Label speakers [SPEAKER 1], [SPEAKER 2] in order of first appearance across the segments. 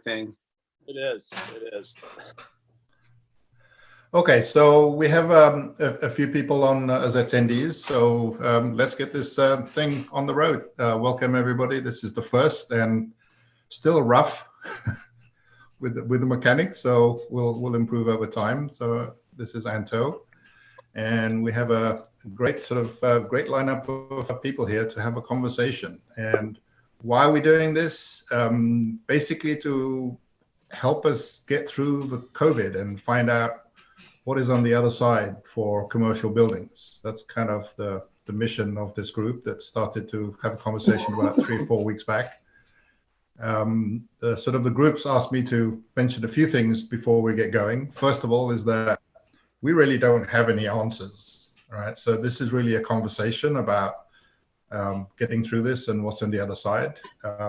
[SPEAKER 1] thing.
[SPEAKER 2] It is.
[SPEAKER 3] Okay, so we have a few people on as attendees, so let's get this thing on the road. Welcome everybody. This is the first and still rough with the mechanics, so we'll improve over time. So this is Anto, and we have a great great lineup of people here to have a conversation. And why are we doing this? Basically to help us get through the COVID and find out what is on the other side for commercial buildings. That's kind of the mission of this group that started to have a conversation about 3 or 4 weeks back. The groups asked me to mention a few things before we get going. First of all is that we really don't have any answers, right? So this is really a conversation about getting through this and what's on the other side.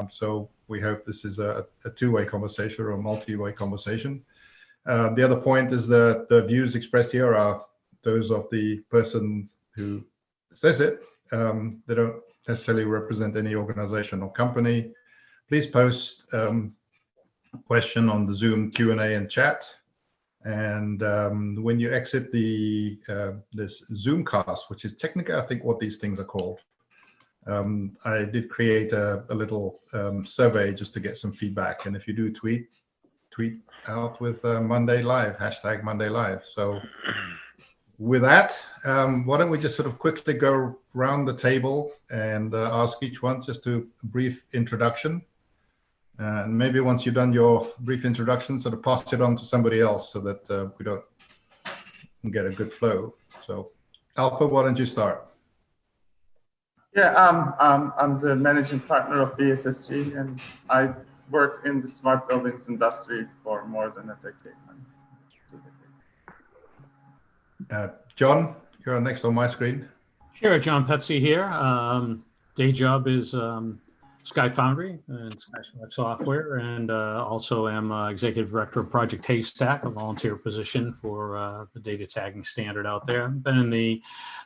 [SPEAKER 3] So we hope this is a two-way conversation or a multi-way conversation. The other point is that the views expressed here are those of the person who says it. They don't necessarily represent any organization or company. Please post a question on the Zoom Q&A and chat. And when you exit this Zoomcast, which is technically, I think, what these things are called, I did create a little survey just to get some feedback. And if you do tweet out with Monday Live, hashtag Monday Live. So with that, why don't we just sort of quickly go around the table and ask each one just a brief introduction. And maybe once you've done your brief introduction, sort of pass it on to somebody else so that we don't get a good flow. So Alpa, why don't you start?
[SPEAKER 4] Yeah, I'm the managing partner of BSSG, and I work in the smart buildings industry for more than a decade.
[SPEAKER 3] John, you're next on my screen.
[SPEAKER 2] Sure, John Petsy here. Day job is Sky Foundry and Sky Software, and also am Executive Director of Project Haystack, a volunteer position for the data tagging standard out there. Been in the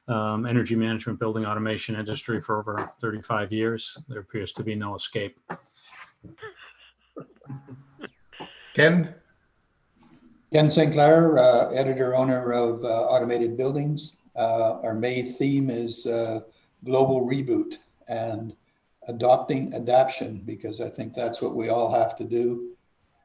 [SPEAKER 2] energy management building automation industry for over 35 years. There appears to be no escape.
[SPEAKER 3] Ken
[SPEAKER 5] Sinclair, editor-owner of Automated Buildings. Our May theme is global reboot and adaption, because I think that's what we all have to do.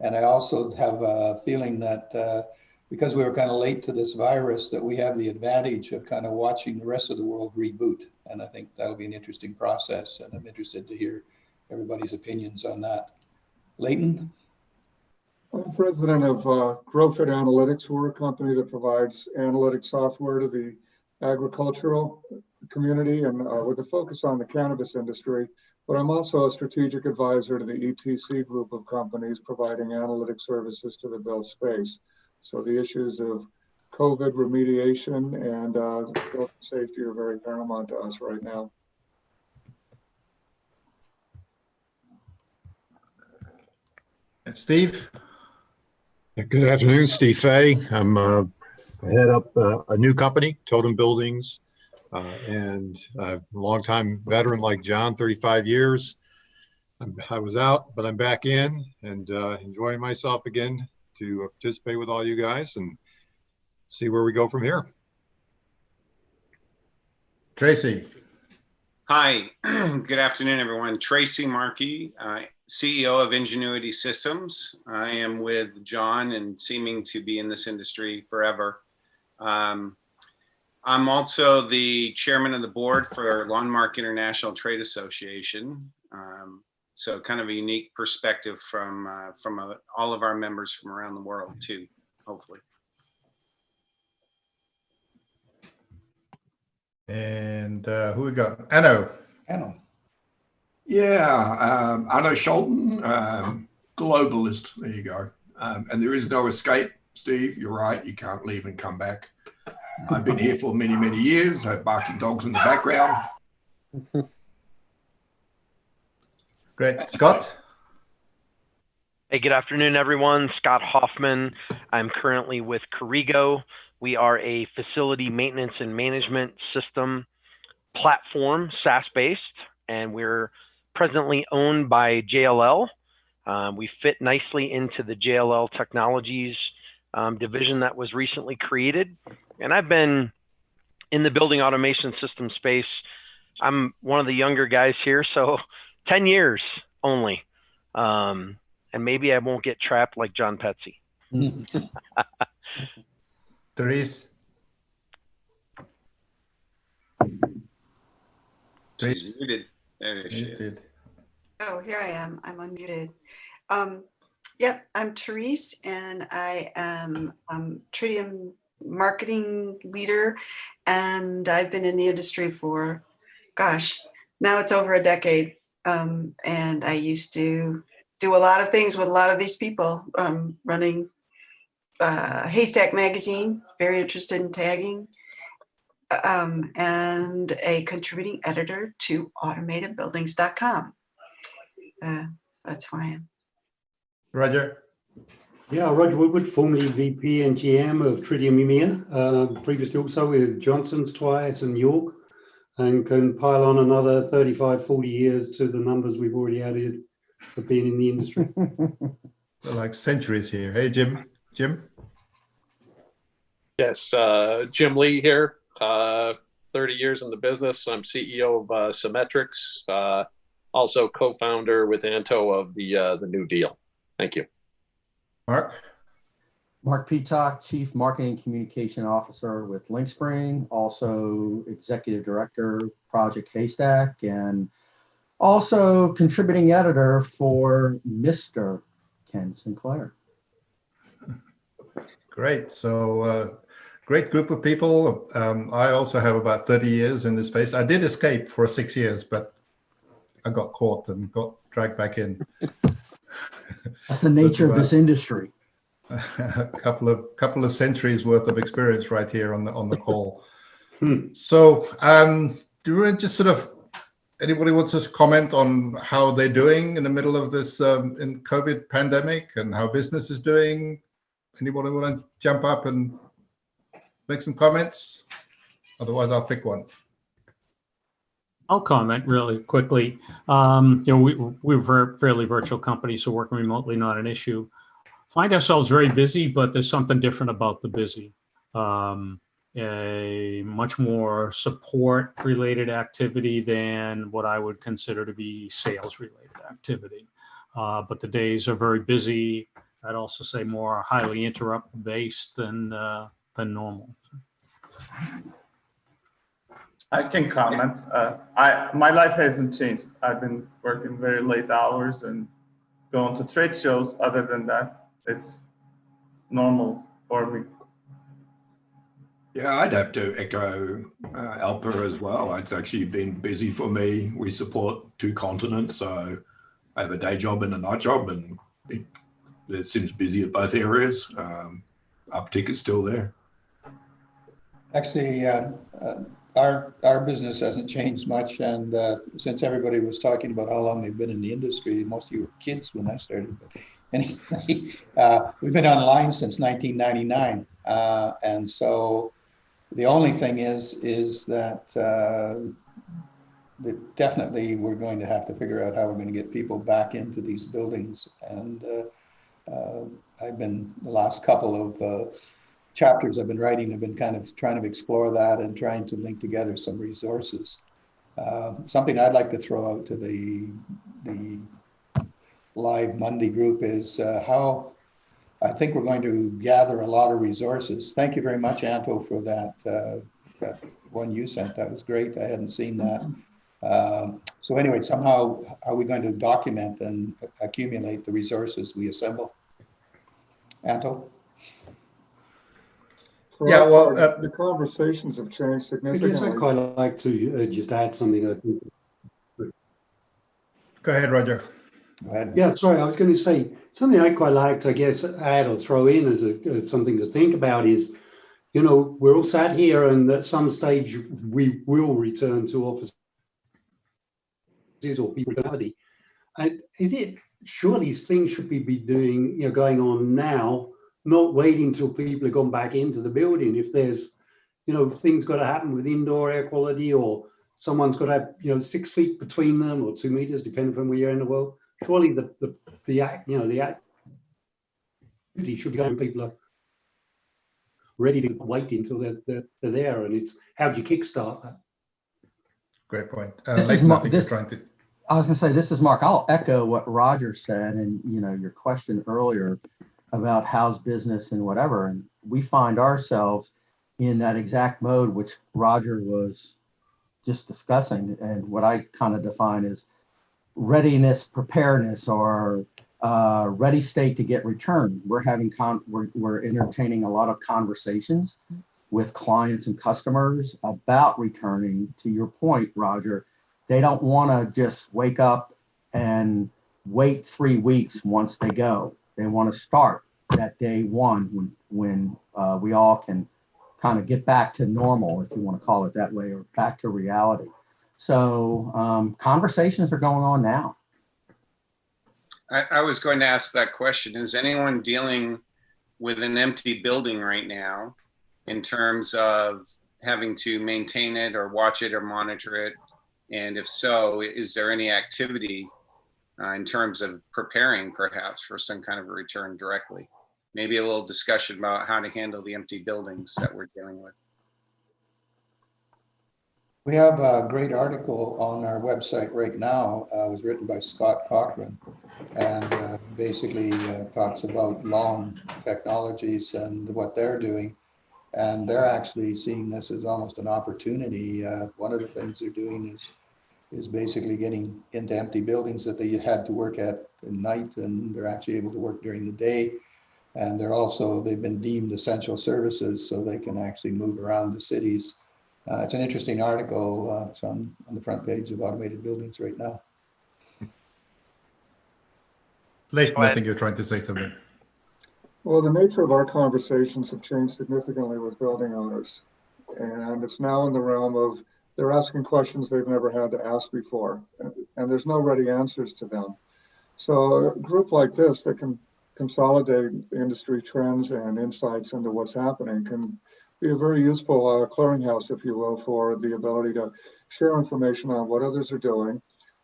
[SPEAKER 5] And I also have a feeling that because we were kind of late to this virus, that we have the advantage of kind of watching the rest of the world reboot. And I think that'll be an interesting process. And I'm interested to hear everybody's opinions on that. Leighton?
[SPEAKER 6] I'm president of GrowFit Analytics. We're a company that provides analytic software to the agricultural community and with a focus on the cannabis industry. But I'm also a strategic advisor to the ETC group of companies providing analytic services to the built space. So the issues of COVID remediation and building safety are very paramount to us right now.
[SPEAKER 3] And Steve?
[SPEAKER 7] Good afternoon, Steve Fay. I'm head up a new company, Totem Buildings, and a longtime veteran like John, 35 years. I was out, but I'm back in and enjoying myself again to participate with all you guys and see where we go from here.
[SPEAKER 3] Tracy.
[SPEAKER 1] Hi, good afternoon, everyone. Tracy Markey, CEO of Ingenuity Systems. I am with John and seeming to be in this industry forever. I'm also the chairman of the board for Lawnmark International Trade Association. So kind of a unique perspective from all of our members from around the world too, hopefully.
[SPEAKER 3] And who we got? Anno.
[SPEAKER 8] Yeah, Anno Scholten, globalist. There you go. And there is no escape, Steve. You're right. You can't leave and come back. I've been here for many, many years. I have barking dogs in the background.
[SPEAKER 3] Great. Scott?
[SPEAKER 9] Hey, good afternoon, everyone. Scott Hoffman. I'm currently with Corrigo. We are a facility maintenance and management system platform, SaaS-based, and we're presently owned by JLL. We fit nicely into the JLL Technologies division that was recently created. And I've been in the building automation system space. I'm one of the younger guys here, so 10 years only. And maybe I won't get trapped like John Petsy.
[SPEAKER 3] Therese?
[SPEAKER 1] She's muted. There she is.
[SPEAKER 3] Muted.
[SPEAKER 10] Oh, here I am. I'm unmuted. Yep, I'm Therese, and I am Tritium marketing leader, and I've been in the industry for, gosh, now it's over a decade. And I used to do a lot of things with a lot of these people, running Haystack magazine, very interested in tagging, and a contributing editor to automatedbuildings.com. That's who I am.
[SPEAKER 3] Roger?
[SPEAKER 11] Yeah, Roger Woodward, formerly VP and GM of Tritium EMEA, previously also with Johnson's twice and York, and can pile on another 35, 40 years to the numbers we've already added of being in the industry.
[SPEAKER 3] We're like centuries here. Hey, Jim. Jim?
[SPEAKER 12] Yes, Jim Lee here, 30 years in the business. I'm CEO of Symmetrics, also co-founder with Anto of the New Deal. Thank you.
[SPEAKER 3] Mark?
[SPEAKER 13] Mark Peacock, Chief Marketing Communication Officer with Linkspring, also Executive Director, Project Haystack, and also contributing editor for Mr. Ken Sinclair.
[SPEAKER 3] Great. So great group of people. I also have about 30 years in this space. I did escape for 6 years, but I got caught and got dragged back in.
[SPEAKER 13] That's the nature of this industry.
[SPEAKER 3] A couple of centuries worth of experience right here on the call. So do we just sort of, anybody wants to comment on how they're doing in the middle of this in COVID pandemic and how business is doing? Anybody want to jump up and make some comments? Otherwise, I'll pick one.
[SPEAKER 2] I'll comment really quickly. We're a fairly virtual company, so working remotely not an issue. Find ourselves very busy, but there's something different about the busy. A much more support-related activity than what I would consider to be sales-related activity. But the days are very busy. I'd also say more highly interrupt-based than normal.
[SPEAKER 4] I can comment. My life hasn't changed. I've been working very late hours and going to trade shows. Other than that, it's normal for me.
[SPEAKER 8] Yeah, I'd have to echo Alpa as well. It's actually been busy for me. We support 2 continents, so I have a day job and a night job, and it seems busy at both areas. Uptick is still there.
[SPEAKER 5] Actually, our business hasn't changed much, and since everybody was talking about how long they've been in the industry, most of you were kids when I started. But anyway, we've been online since 1999, and so the only thing is that definitely we're going to have to figure out how we're going to get people back into these buildings. And I've been, the last couple of chapters I've been writing, I've been kind of trying to explore that and trying to link together some resources. Something I'd like to throw out to the Live Monday group is how I think we're going to gather a lot of resources. Thank you very much, Anto, for that one you sent. That was great. I hadn't seen that. So anyway, somehow are we going to document and accumulate the resources we assemble? Anto?
[SPEAKER 6] Yeah, well, the conversations have changed significantly.
[SPEAKER 11] I guess I'd quite like to just add something. I think.
[SPEAKER 3] Go ahead, Roger.
[SPEAKER 5] Go ahead.
[SPEAKER 11] Yeah, sorry, I was going to say something I'd quite like to, I guess, add or throw in as something to think about is, you know, we're all sat here and at some stage we will return to offices or reality. Is it, surely things should be doing, you know, going on now, not waiting till people have gone back into the building. If there's, you know, things got to happen with indoor air quality, or someone's got to have, you know, 6 feet between them or 2 meters, depending on where you're in the world. surely the activity should be going. People are ready to wait until they're there, and it's how do you kickstart that?
[SPEAKER 3] Great point.
[SPEAKER 13] This is
[SPEAKER 3] Leighton, I
[SPEAKER 13] Mark.
[SPEAKER 3] think you're trying to.
[SPEAKER 13] I was going to say, this is Mark. I'll echo what Roger said, and your question earlier about how's business and whatever. And we find ourselves in that exact mode which Roger was just discussing, and what I kind of define as readiness, preparedness, or ready state to get returned. We're having we're entertaining a lot of conversations with clients and customers about returning. To your point, Roger, they don't want to just wake up and wait 3 weeks once they go. They want to start that day one when we all can kind of get back to normal, if you want to call it that way, or back to reality. So conversations are going on now.
[SPEAKER 1] I was going to ask that question. Is anyone dealing with an empty building right now in terms of having to maintain it or watch it or monitor it? And if so, is there any activity in terms of preparing perhaps for some kind of a return directly? Maybe a little discussion about how to handle the empty buildings that we're dealing with.
[SPEAKER 5] We have a great article on our website right now. It was written by Scott Cochran, and basically talks about long technologies and what they're doing. And they're actually seeing this as almost an opportunity. One of the things they're doing is basically getting into empty buildings that they had to work at night, and they're actually able to work during the day. And they've been deemed essential services, so they can actually move around the cities. It's an interesting article. It's on the front page of Automated Buildings right now.
[SPEAKER 3] Leighton, I think you're trying to say something.
[SPEAKER 6] Well, the nature of our conversations have changed significantly with building owners. And it's now in the realm of they're asking questions they've never had to ask before. And there's no ready answers to them. So a group like this that can consolidate industry trends and insights into what's happening can be a very useful clearinghouse, if you will, for the ability to share information on what others are doing,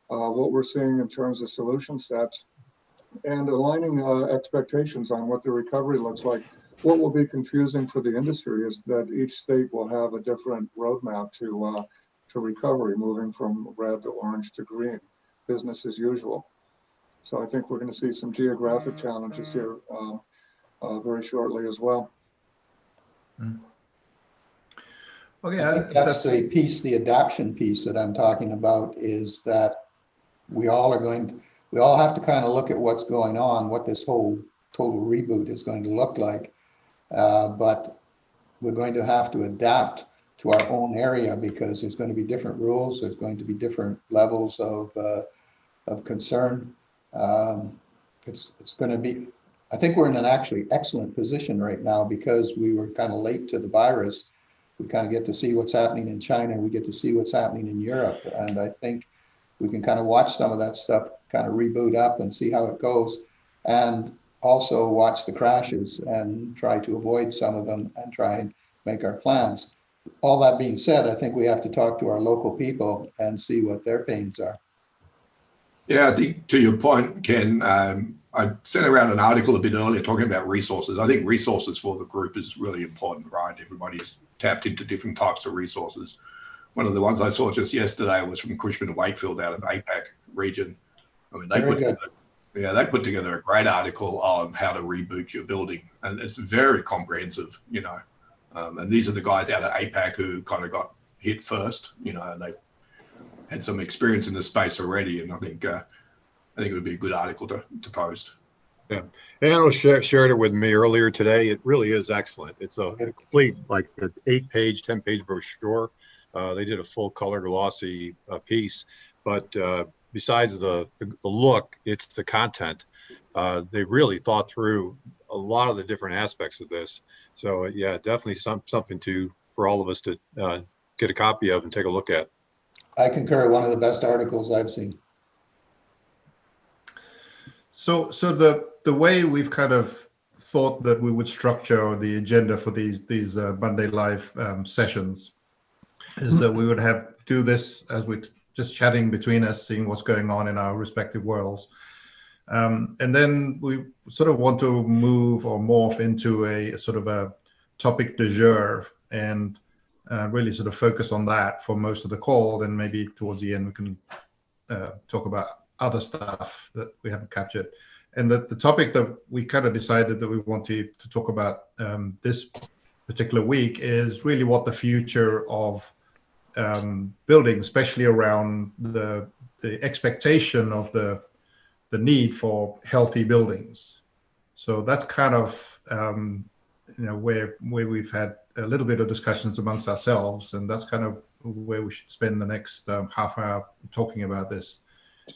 [SPEAKER 6] what we're seeing in terms of solution sets, and aligning expectations on what the recovery looks like. What will be confusing for the industry is that each state will have a different roadmap to recovery, moving from red to orange to green, business as usual. So I think we're going to see some geographic challenges here very shortly as well.
[SPEAKER 3] Okay,
[SPEAKER 5] I think that's the piece, the adaption piece that I'm talking about, is that we all have to kind of look at what's going on, what this whole total reboot is going to look like. But we're going to have to adapt to our own area, because there's going to be different rules. There's going to be different levels of concern. It's going to be, I think we're in an actually excellent position right now, because we were kind of late to the virus. We kind of get to see what's happening in China. We get to see what's happening in Europe. And I think we can kind of watch some of that stuff kind of reboot up and see how it goes. And also watch the crashes and try to avoid some of them and try and make our plans. All that being said, I think we have to talk to our local people and see what their pains are.
[SPEAKER 8] Yeah, I think to your point, Ken, I sent around an article a bit earlier talking about resources. I think resources for the group is really important, right? Everybody's tapped into different types of resources. One of the ones I saw just yesterday was from Cushman & Wakefield out of APAC region. I mean, they put together a great article on how to reboot your building, and it's very comprehensive, you know. And these are the guys out of APAC who kind of got hit first, you know, and they've had some experience in the space already, and I think it would be a good article to post.
[SPEAKER 7] Yeah, Anna shared it with me earlier today. It really is excellent. It's a complete, like, an 8-page, 10-page brochure. They did a full color glossy piece, but besides the look, it's the content. They really thought through a lot of the different aspects of this. So yeah, definitely something for all of us to get a copy of and take a look at.
[SPEAKER 5] I concur. One of the best articles I've seen.
[SPEAKER 3] So the way we've kind of thought that we would structure the agenda for these Monday Live sessions is that we would do this as we're just chatting between us, seeing what's going on in our respective worlds. And then we sort of want to move or morph into a sort of a topic du jour and really sort of focus on that for most of the call. Then maybe towards the end we can talk about other stuff that we haven't captured. And the topic that we kind of decided that we wanted to talk about this particular week is really what the future of building, especially around the expectation of the need for healthy buildings. So that's kind of where we've had a little bit of discussions amongst ourselves, and that's kind of where we should spend the next half hour talking about this.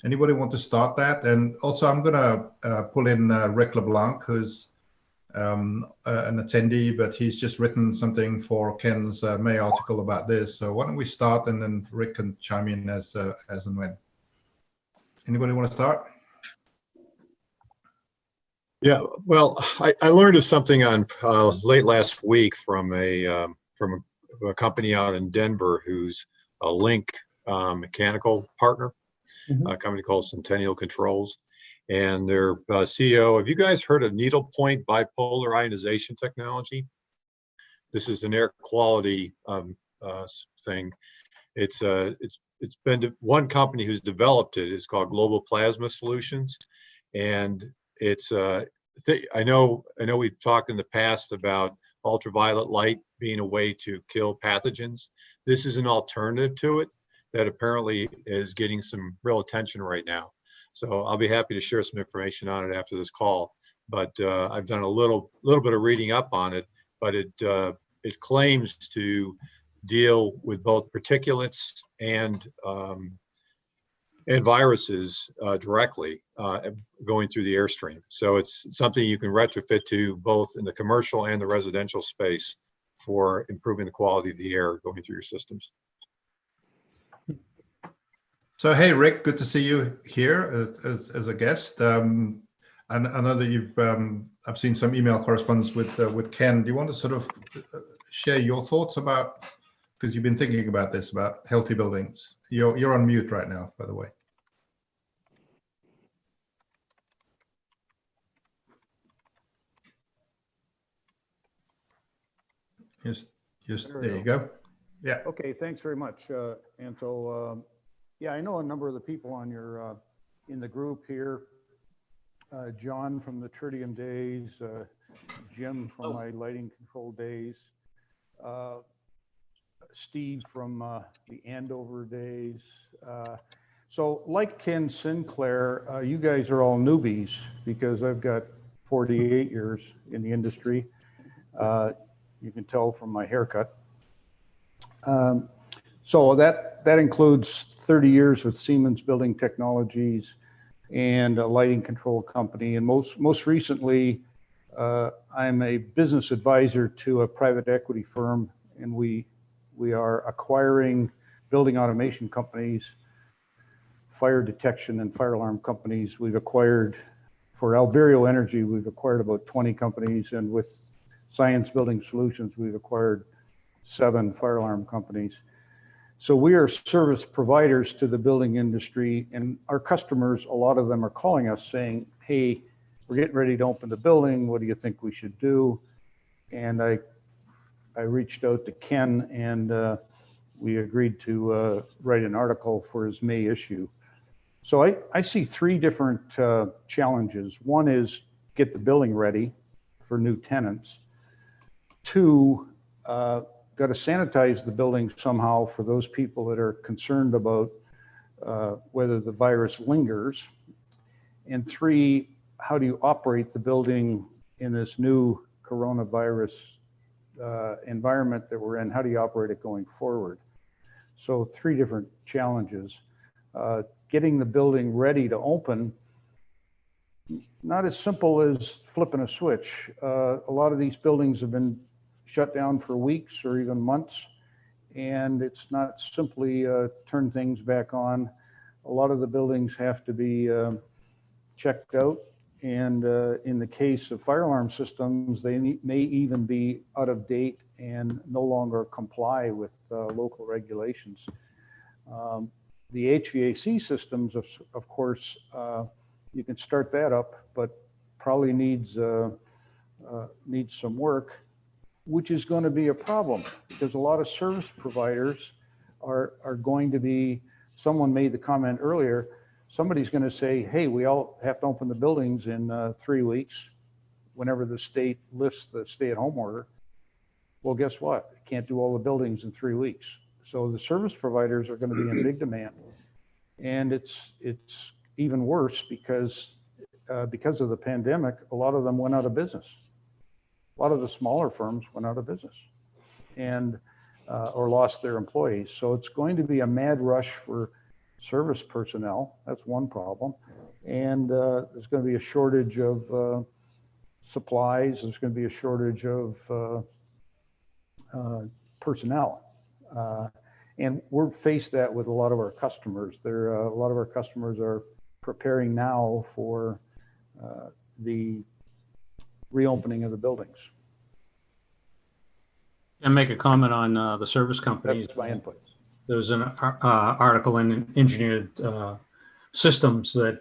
[SPEAKER 3] Anybody want to start that? And also I'm going to pull in Rick LeBlanc, who's an attendee, but he's just written something for Ken's May article about this. So why don't we start, and then Rick can chime in as and when. Anybody want to start?
[SPEAKER 7] Yeah, well, I learned of something on late last week from a company out in Denver who's a Link mechanical partner, a company called Centennial Controls, and their CEO. Have you guys heard of needlepoint bipolar ionization technology? This is an air quality thing. It's been one company who's developed it. It's called Global Plasma Solutions, and it's I know we've talked in the past about ultraviolet light being a way to kill pathogens. This is an alternative to it that apparently is getting some real attention right now. So I'll be happy to share some information on it after this call. But I've done a little bit of reading up on it, but it claims to deal with both particulates and viruses directly going through the airstream. So it's something you can retrofit to both in the commercial and the residential space for improving the quality of the air going through your systems.
[SPEAKER 3] So, hey, Rick, good to see you here as a guest. And I know that you've, I've seen some email correspondence with Ken. Do you want to sort of share your thoughts about, because you've been thinking about this, about healthy buildings. You're on mute right now, by the way. Just there you go. Yeah.
[SPEAKER 14] Okay, thanks very much, Anto. Yeah, I know a number of the people on your in the group here. John from the Tritium days, Jim from my lighting control days, Steve from the Andover days. So like Ken Sinclair, you guys are all newbies because I've got 48 years in the industry. You can tell from my haircut. So that includes 30 years with Siemens Building Technologies and a lighting control company. And most recently, I'm a business advisor to a private equity firm, and we are acquiring building automation companies, fire detection and fire alarm companies. We've acquired, for Alberio Energy, we've acquired about 20 companies, and with Science Building Solutions, we've acquired 7 fire alarm companies. So we are service providers to the building industry, and our customers, a lot of them are calling us saying, hey, we're getting ready to open the building. What do you think we should do? And I reached out to Ken, and we agreed to write an article for his May issue. So I see 3 different challenges. One is get the building ready for new tenants. 2, got to sanitize the building somehow for those people that are concerned about whether the virus lingers. And 3, how do you operate the building in this new coronavirus environment that we're in? How do you operate it going forward? So 3 different challenges. Getting the building ready to open, not as simple as flipping a switch. A lot of these buildings have been shut down for weeks or even months, and it's not simply turn things back on. A lot of the buildings have to be checked out, and in the case of fire alarm systems, they may even be out of date and no longer comply with local regulations. The HVAC systems, of course, You can start that up, but probably needs some work, which is going to be a problem because a lot of service providers are going to be, someone made the comment earlier, somebody's going to say, hey, we all have to open the buildings in 3 weeks whenever the state lifts the stay-at-home order. Well, guess what? Can't do all the buildings in 3 weeks. So the service providers are going to be in big demand. And it's even worse because of the pandemic, a lot of them went out of business. A lot of the smaller firms went out of business and or lost their employees. So it's going to be a mad rush for service personnel. That's one problem. And there's going to be a shortage of supplies. There's going to be a shortage of personnel. And we're faced that with a lot of our customers. A lot of our customers are preparing now for the reopening of the buildings.
[SPEAKER 2] And make a comment on the service companies.
[SPEAKER 14] That's my input.
[SPEAKER 2] There was an article in Engineered Systems that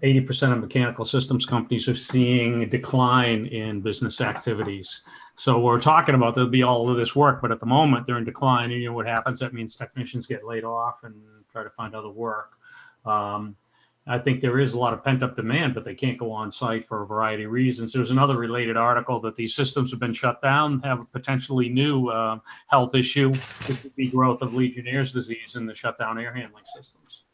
[SPEAKER 2] 80% of mechanical systems companies are seeing a decline in business activities. So we're talking about there'll be all of this work, but at the moment they're in decline. And you know what happens? That means technicians get laid off and try to find other work. I think there is a lot of pent-up demand, but they can't go on site for a variety of reasons. There's another related article that these systems have been shut down, have a potentially new health issue, which would be growth of Legionnaire's disease in the shutdown air handling systems.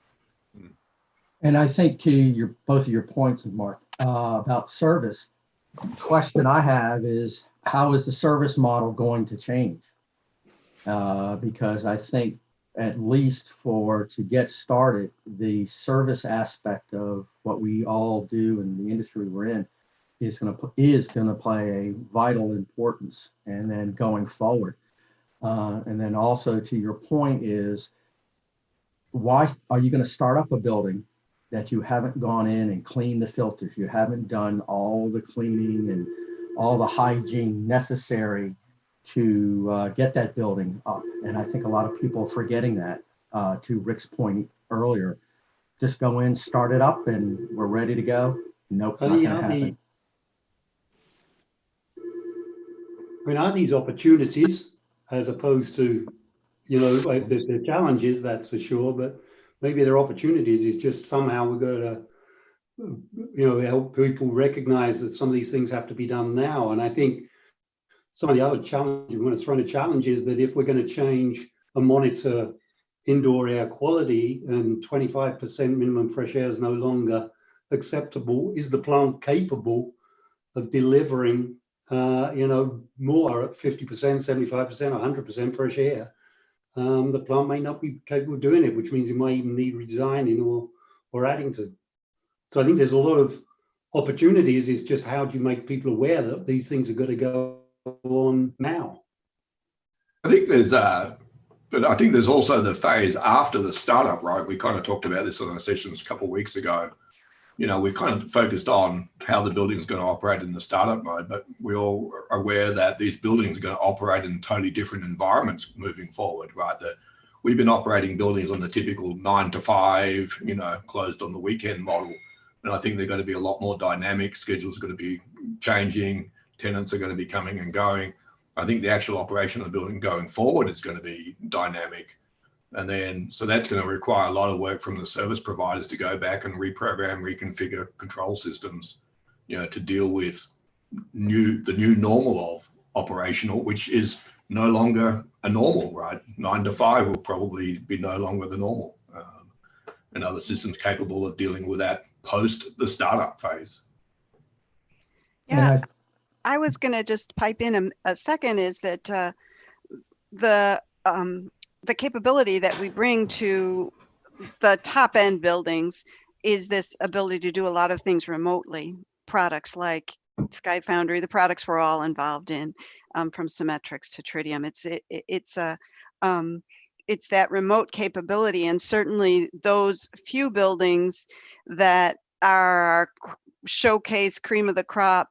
[SPEAKER 13] And I think to both of your points, Mark, about service, the question I have is, how is the service model going to change? Because I think at least to get started, the service aspect of what we all do in the industry we're in is going to play a vital importance. And then going forward, and then also to your point is, why are you going to start up a building that you haven't gone in and cleaned the filters? You haven't done all the cleaning and all the hygiene necessary to get that building up. And I think a lot of people are forgetting that, to Rick's point earlier. Just go in, start it up, and we're ready to go. Nope, not going to happen.
[SPEAKER 11] I mean, aren't these opportunities as opposed to, like the challenges, that's for sure, but maybe their opportunities is just somehow we've got to, help people recognize that some of these things have to be done now. And I think some of the other challenges, we want to throw in a challenge is that if we're going to change and monitor indoor air quality and 25% minimum fresh air is no longer acceptable, is the plant capable of delivering, more at 50%, 75%, 100% fresh air? The plant may not be capable of doing it, which means it might even need redesigning or adding to. So I think there's a lot of opportunities. Is just how do you make people aware that these things are going to go on now?
[SPEAKER 8] I think there's also the phase after the startup, right? We kind of talked about this on our sessions a couple of weeks ago. We kind of focused on how the building is going to operate in the startup mode, but we all are aware that these buildings are going to operate in totally different environments moving forward, right? That we've been operating buildings on the typical 9 to 5, closed on the weekend model. And I think they're going to be a lot more dynamic. Schedules are going to be changing. Tenants are going to be coming and going. I think the actual operation of the building going forward is going to be dynamic. And then, so that's going to require a lot of work from the service providers to go back and reprogram, reconfigure control systems, to deal with the new normal of operational, which is no longer a normal, right? 9 to 5 will probably be no longer the normal. And other systems capable of dealing with that post the startup phase.
[SPEAKER 15] Yeah, I was going to just pipe in a second is that the capability that we bring to the top end buildings is this ability to do a lot of things remotely. Products like Sky Foundry, the products we're all involved in, from Symmetrics to Tritium. It's that remote capability, and certainly those few buildings that are showcase cream of the crop,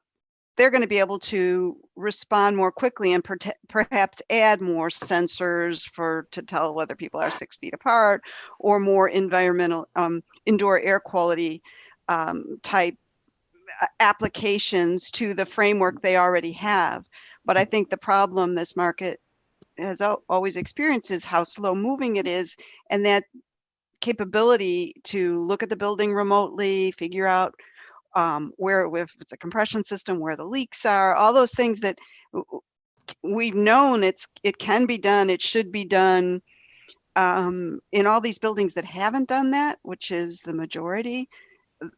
[SPEAKER 15] they're going to be able to respond more quickly and perhaps add more sensors to tell whether people are 6 feet apart, or more environmental indoor air quality type applications to the framework they already have. But I think the problem this market has always experienced is how slow moving it is, and that capability to look at the building remotely, figure out where, if it's a compression system, where the leaks are, all those things that we've known it can be done, it should be done. In all these buildings that haven't done that, which is the majority,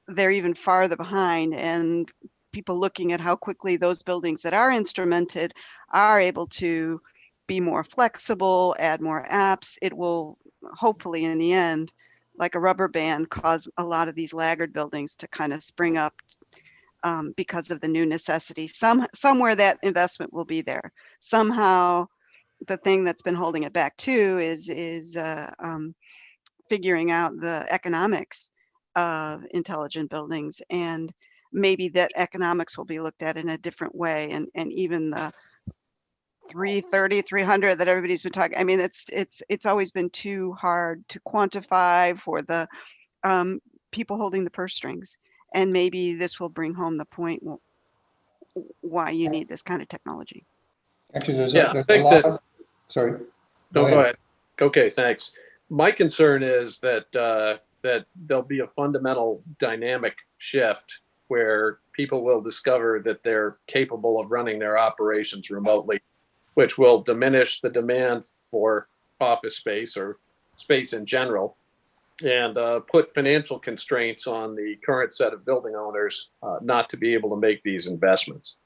[SPEAKER 15] they're even farther behind, and people looking at how quickly those buildings that are instrumented are able to be more flexible, add more apps. It will hopefully in the end, like a rubber band, cause a lot of these laggard buildings to kind of spring up because of the new necessity. Somewhere that investment will be there. Somehow the thing that's been holding it back too is figuring out the economics of intelligent buildings, and maybe that economics will be looked at in a different way, and even the 330, 300 that everybody's been talking. I mean, it's always been too hard to quantify for the people holding the purse strings, and maybe this will bring home the point why you need this kind of technology.
[SPEAKER 5] Actually, there's
[SPEAKER 12] Yeah,
[SPEAKER 5] a lot of, sorry.
[SPEAKER 12] Go ahead. Okay, thanks. My concern is that that there'll be a fundamental dynamic shift where people will discover that they're capable of running their operations remotely, which will diminish the demand for office space or space in general, and put financial constraints on the current set of building owners not to be able to make these investments.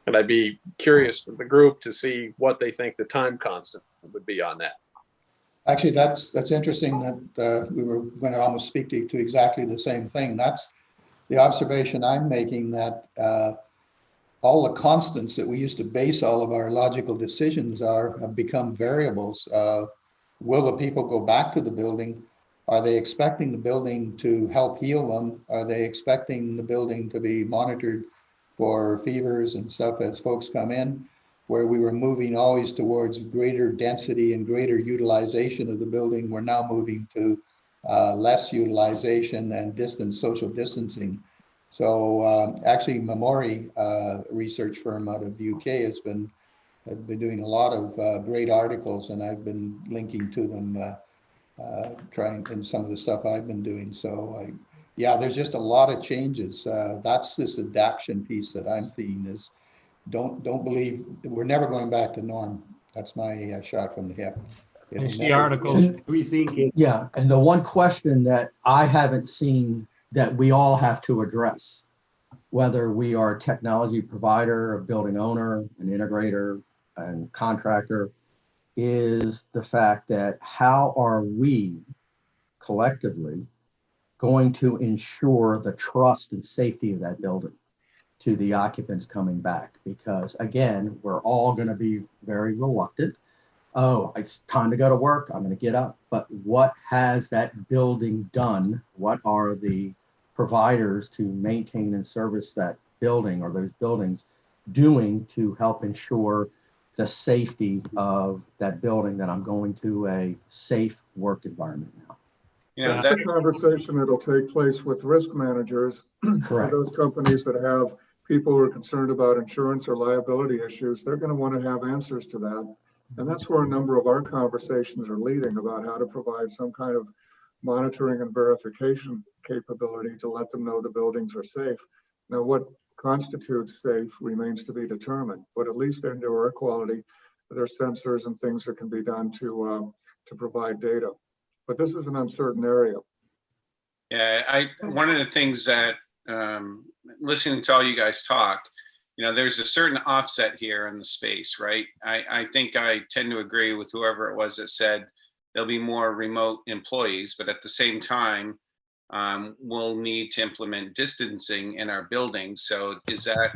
[SPEAKER 12] And I'd be curious for the group to see what they think the time constant would be on that.
[SPEAKER 5] Actually, that's interesting that we were going to almost speak to exactly the same thing. That's the observation I'm making, that all the constants that we used to base all of our logical decisions have become variables. Will the people go back to the building? Are they expecting the building to help heal them? Are they expecting the building to be monitored for fevers and stuff as folks come in? Where we were moving always towards greater density and greater utilization of the building, we're now moving to less utilization and social distancing. So actually, Memori research firm out of UK has been doing a lot of great articles, and I've been linking to them, trying in some of the stuff I've been doing. So yeah, there's just a lot of changes. That's this adaptation piece that I'm seeing is, don't believe we're never going back to norm. That's my shot from the hip.
[SPEAKER 2] I see articles.
[SPEAKER 13] Yeah, and the one question that I haven't seen that we all have to address, whether we are a technology provider, a building owner, an integrator, and contractor, is the fact that how are we collectively going to ensure the trust and safety of that building to the occupants coming back? Because again, we're all going to be very reluctant. Oh, it's time to go to work, I'm going to get up. But what has that building done? What are the providers to maintain and service that building or those buildings doing to help ensure the safety of that building, that I'm going to a safe work environment now?
[SPEAKER 6] Yeah, that's a conversation that'll take place with risk managers for those companies that have people who are concerned about insurance or liability issues. They're going to want to have answers to that. And that's where a number of our conversations are leading, about how to provide some kind of monitoring and verification capability to let them know the buildings are safe. Now, what constitutes safe remains to be determined, but at least they're newer quality. There are sensors and things that can be done to provide data. But this is an uncertain area.
[SPEAKER 1] Yeah, one of the things that listening to all you guys talk, there's a certain offset here in the space, right? I think I tend to agree with whoever it was that said there'll be more remote employees, but at the same time, we'll need to implement distancing in our buildings. So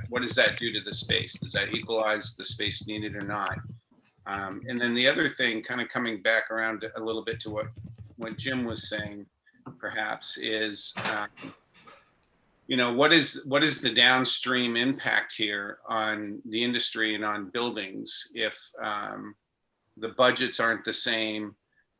[SPEAKER 1] what does that do to the space? Does that equalize the space needed or not? And then the other thing, kind of coming back around a little bit to what Jim was saying, perhaps, is what is the downstream impact here on the industry and on buildings if the budgets aren't the same,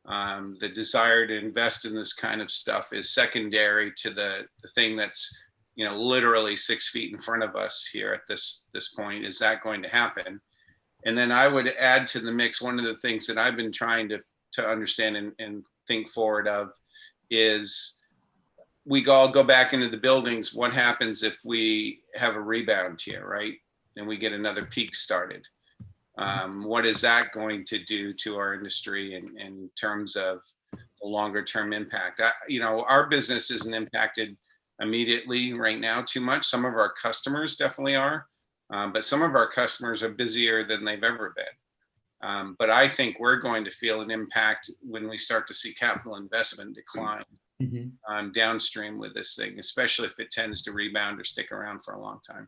[SPEAKER 1] The desire to invest in this kind of stuff is secondary to the thing that's, you know, literally 6 feet in front of us here at this point. Is that going to happen? And then I would add to the mix, one of the things that I've been trying to understand and think forward of is we all go back into the buildings. What happens if we have a rebound here, right? And we get another peak started? What is that going to do to our industry in terms of the longer term impact? You know, our business isn't impacted immediately right now too much. Some of our customers definitely are, but some of our customers are busier than they've ever been. But I think we're going to feel an impact when we start to see capital investment decline downstream with this thing, especially if it tends to rebound or stick around for a long time.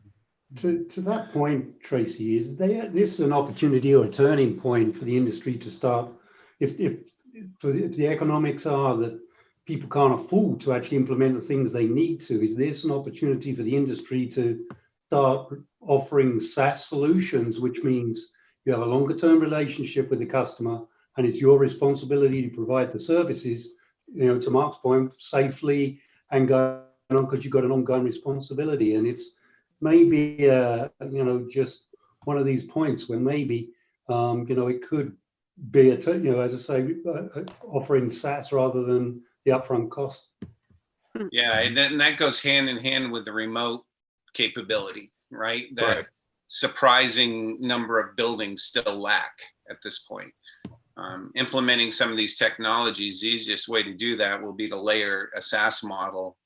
[SPEAKER 11] To that point, Tracy, is this an opportunity or a turning point for the industry to start, if the economics are that people can't afford to actually implement the things they need to, is this an opportunity for the industry to start offering SaaS solutions, which means you have a longer term relationship with the customer and it's your responsibility to provide the services, you know, to Mark's point, safely and go on, because you've got an ongoing responsibility. And it's maybe, you know, just one of these points where maybe, you know, it could be, you know, as I say, offering SaaS rather than the upfront cost.
[SPEAKER 1] Yeah, and that goes hand in hand with the remote capability, right? That surprising number of buildings still lack at this point. Implementing some of these technologies, the easiest way to do that will be to layer a SaaS model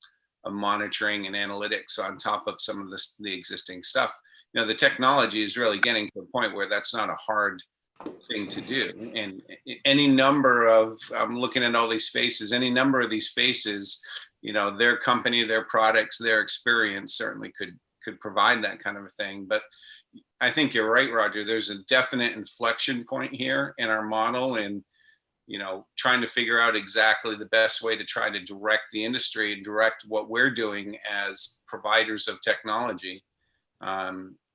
[SPEAKER 1] of monitoring and analytics on top of some of the existing stuff. You know, the technology is really getting to a point where that's not a hard thing to do. And any number of, I'm looking at all these faces, any number of these faces, you know, their company, their products, their experience certainly could provide that kind of a thing. But I think you're right, Roger. There's a definite inflection point here in our model, and you know, trying to figure out exactly the best way to try to direct the industry and direct what we're doing as providers of technology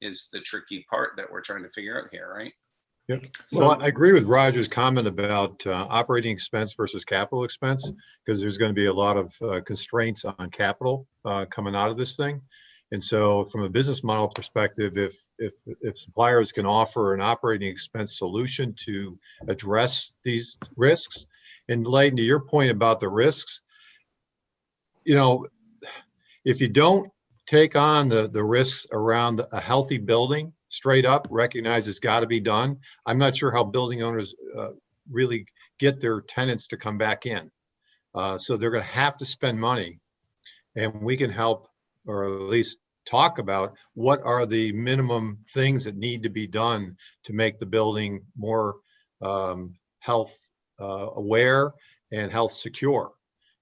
[SPEAKER 1] is the tricky part that we're trying to figure out here, right?
[SPEAKER 7] Yep. So I agree with Roger's comment about operating expense versus capital expense, because there's going to be a lot of constraints on capital coming out of this thing. And so from a business model perspective, if suppliers can offer an operating expense solution to address these risks, and Leighton, to your point about the risks, you know, if you don't take on the risks around a healthy building, straight up recognize it's got to be done, I'm not sure how building owners really get their tenants to come back in. So they're going to have to spend money, and we can help, or at least talk about what are the minimum things that need to be done to make the building more health aware and health secure.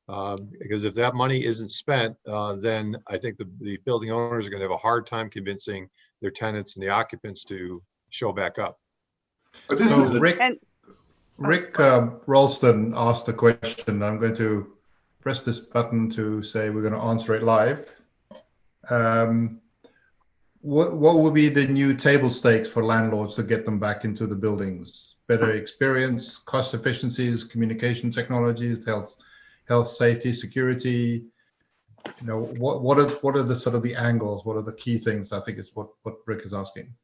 [SPEAKER 7] Because if that money isn't spent, then I think the building owners are going to have a hard time convincing their tenants and the occupants to show back up.
[SPEAKER 3] But this is Rick Ralston asked a question. I'm going to press this button to say we're going to answer it live. What will be the new table stakes for landlords to get them back into the buildings? Better experience, cost efficiencies, communication technologies, health, safety, security. You know, what are the sort of the angles? What are the key things? I think is what Rick is asking.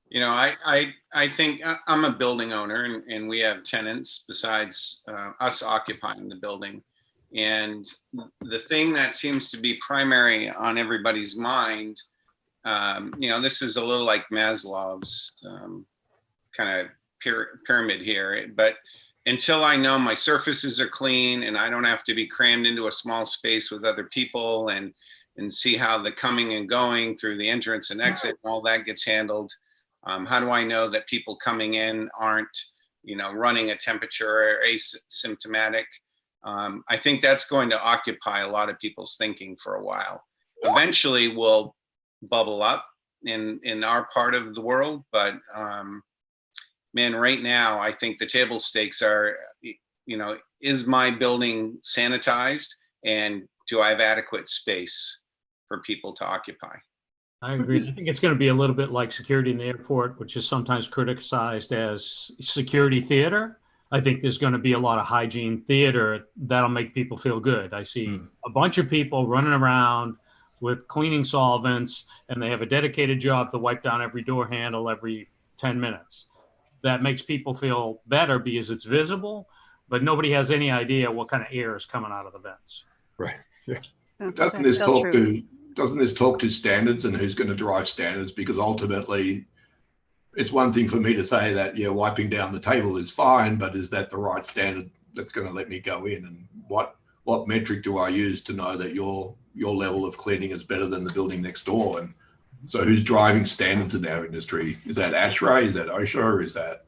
[SPEAKER 1] You know, I think I'm a building owner, and we have tenants besides us occupying the building. And the thing that seems to be primary on everybody's mind, you know, this is a little like Maslow's kind of pyramid here, but until I know my surfaces are clean and I don't have to be crammed into a small space with other people and see how the coming and going through the entrance and exit and all that gets handled, how do I know that people coming in aren't, you know, running a temperature or asymptomatic? I think that's going to occupy a lot of people's thinking for a while. Eventually we'll bubble up in our part of the world, but man, right now I think the table stakes are, you know, is my building sanitized, and do I have adequate space for people to occupy?
[SPEAKER 2] I agree. I think it's going to be a little bit like security in the airport, which is sometimes criticized as security theater. I think there's going to be a lot of hygiene theater that'll make people feel good. I see a bunch of people running around with cleaning solvents, and they have a dedicated job to wipe down every door handle every 10 minutes. That makes people feel better because it's visible, but nobody has any idea what kind of air is coming out of the vents.
[SPEAKER 7] Right. Yeah.
[SPEAKER 8] Doesn't this talk to standards and who's going to drive standards? Because ultimately, it's one thing for me to say that, yeah, wiping down the table is fine, but is that the right standard that's going to let me go in? And what metric do I use to know that your level of cleaning is better than the building next door? And so who's driving standards in our industry? Is that ASHRAE? Is that OSHA?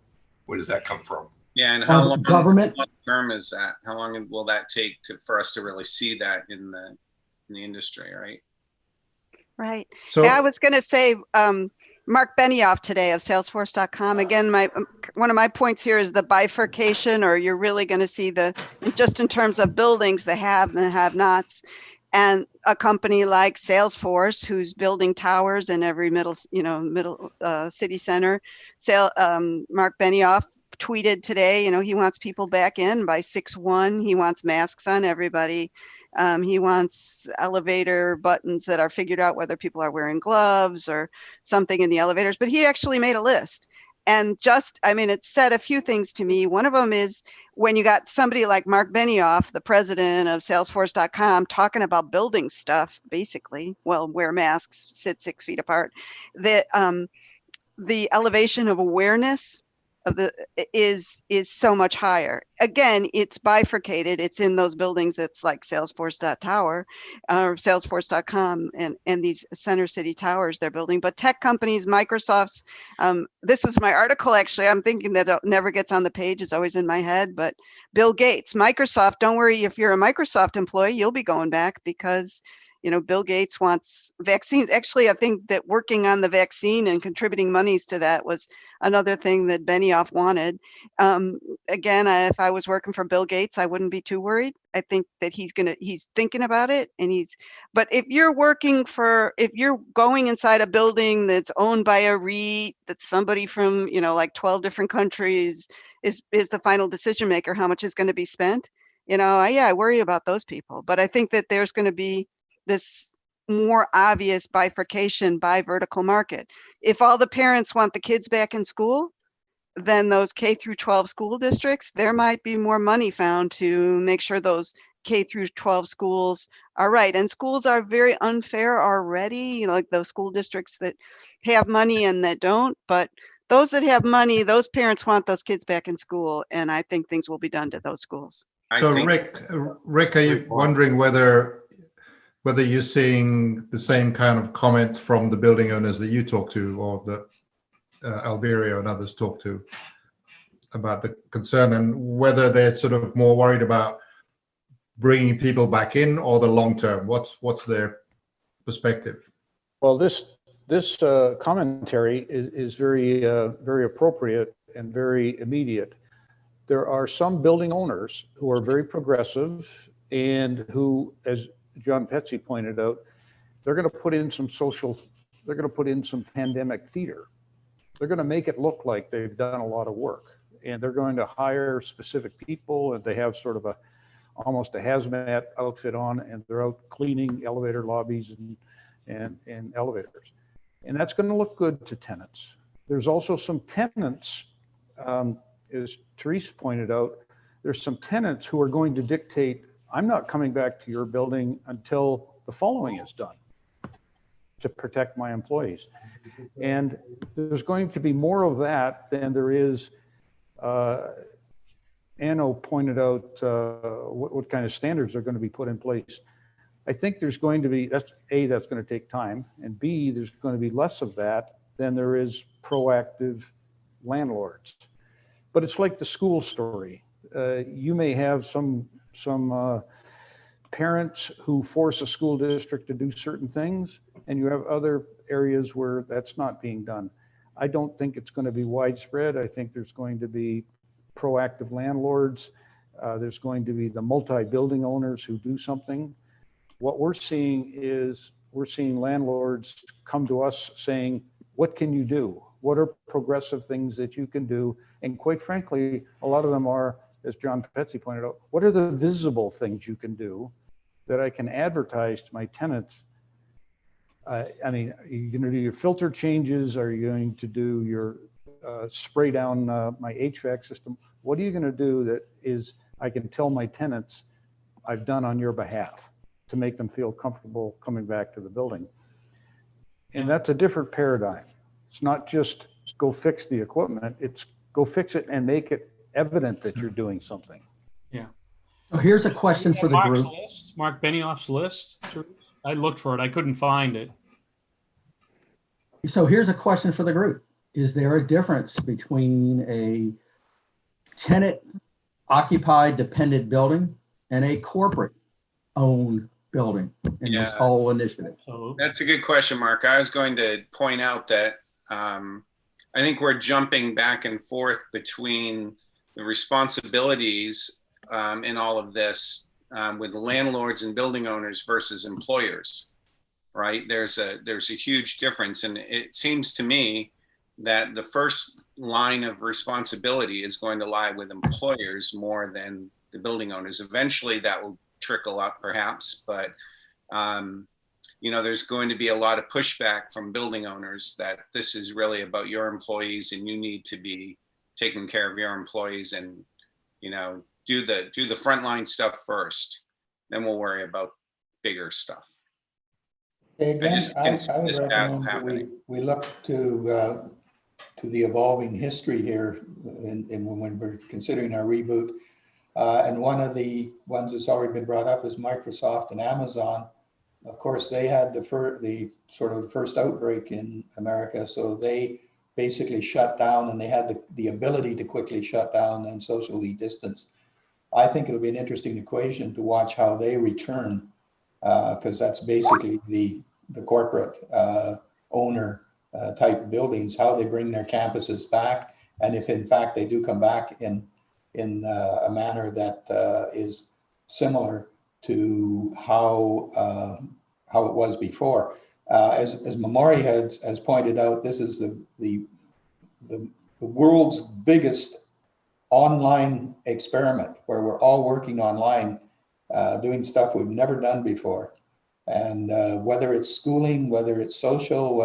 [SPEAKER 8] Where does that come from?
[SPEAKER 1] Yeah, and how long
[SPEAKER 13] government
[SPEAKER 1] term is that? How long will that take for us to really see that in the industry, right?
[SPEAKER 15] Right.
[SPEAKER 3] So
[SPEAKER 15] Hey, I was going to say, Mark Benioff today of Salesforce.com. Again, one of my points here is the bifurcation, or you're really going to see just in terms of buildings, the have and the have-nots. And a company like Salesforce, who's building towers in every middle city center. Mark Benioff tweeted today, he wants people back in by 6/1. He wants masks on everybody. He wants elevator buttons that are figured out whether people are wearing gloves or something in the elevators. But he actually made a list. And it said a few things to me. One of them is when you got somebody like Mark Benioff, the president of Salesforce.com, talking about building stuff, basically, wear masks, sit 6 feet apart, that the elevation of awareness of is so much higher. Again, it's bifurcated. It's in those buildings. It's like Salesforce.tower or Salesforce.com and these center city towers they're building. But tech companies, Microsoft's, this is my article, actually. I'm thinking that it never gets on the page. It's always in my head. But Bill Gates, Microsoft, don't worry, if you're a Microsoft employee, you'll be going back because Bill Gates wants vaccines. Actually, I think that working on the vaccine and contributing monies to that was another thing that Benioff wanted. Again, if I was working for Bill Gates, I wouldn't be too worried. I think that he's thinking about it, but if you're going inside a building that's owned by a REIT, that's somebody from, like 12 different countries is the final decision maker, how much is going to be spent? I worry about those people, but I think that there's going to be this more obvious bifurcation by vertical market. If all the parents want the kids back in school, then those K through 12 school districts, there might be more money found to make sure those K through 12 schools are right. And schools are very unfair already, like those school districts that have money and that don't. But those that have money, those parents want those kids back in school. And I think things will be done to those schools.
[SPEAKER 3] So Rick, are you wondering whether you're seeing the same kind of comments from the building owners that you talk to, or that Alberio and others talk to, about the concern, and whether they're sort of more worried about bringing people back in or the long term? What's their perspective?
[SPEAKER 14] Well, this commentary is very very appropriate and very immediate. There are some building owners who are very progressive and who, as John Petsy pointed out, they're going to put in some pandemic theater. They're going to make it look like they've done a lot of work, and they're going to hire specific people, and they have sort of almost a hazmat outfit on, and they're out cleaning elevator lobbies and elevators. And that's going to look good to tenants. There's also some tenants, as Therese pointed out, there's some tenants who are going to dictate, I'm not coming back to your building until the following is done to protect my employees. And there's going to be more of that than there is. Anno pointed out what kind of standards are going to be put in place. I think there's going to be, that's going to take time, and B, there's going to be less of that than there is proactive landlords. But it's like the school story. You may have some parents who force a school district to do certain things, and you have other areas where that's not being done. I don't think it's going to be widespread. I think there's going to be proactive landlords. There's going to be the multi-building owners who do something. What we're seeing is landlords come to us saying, what can you do? What are progressive things that you can do? And quite frankly, a lot of them are, as John Petsy pointed out, what are the visible things you can do that I can advertise to my tenants? I mean, are you going to do your filter changes? Are you going to do your spray down my HVAC system? What are you going to do that is I can tell my tenants I've done on your behalf to make them feel comfortable coming back to the building? And that's a different paradigm. It's not just go fix the equipment, it's go fix it and make it evident that you're doing something.
[SPEAKER 2] Yeah.
[SPEAKER 13] So here's a question for the
[SPEAKER 2] Mark's
[SPEAKER 13] group.
[SPEAKER 2] list, Mark Benioff's list. I looked for it. I couldn't find it.
[SPEAKER 13] So here's a question for the group. Is there a difference between a tenant occupied dependent building and a corporate owned building in this whole initiative?
[SPEAKER 1] That's a good question, Mark. I was going to point out that I think we're jumping back and forth between the responsibilities in all of this with landlords and building owners versus employers, right? There's a huge difference. And it seems to me that the first line of responsibility is going to lie with employers more than the building owners. Eventually that will trickle up perhaps, but you know, there's going to be a lot of pushback from building owners that this is really about your employees and you need to be taking care of your employees and, you know, do the frontline stuff first, then we'll worry about bigger stuff.
[SPEAKER 5] Again, I would recommend we look to the evolving history here when we're considering our reboot. And one of the ones that's already been brought up is Microsoft and Amazon. Of course, they had the first outbreak in America, so they basically shut down, and they had the ability to quickly shut down and socially distance. I think it'll be an interesting equation to watch how they return, because that's basically the corporate owner type buildings, how they bring their campuses back, and if in fact they do come back in a manner that is similar to how it was before. As Mamori has pointed out, this is the world's biggest online experiment where we're all working online, doing stuff we've never done before. And whether it's schooling, whether it's social,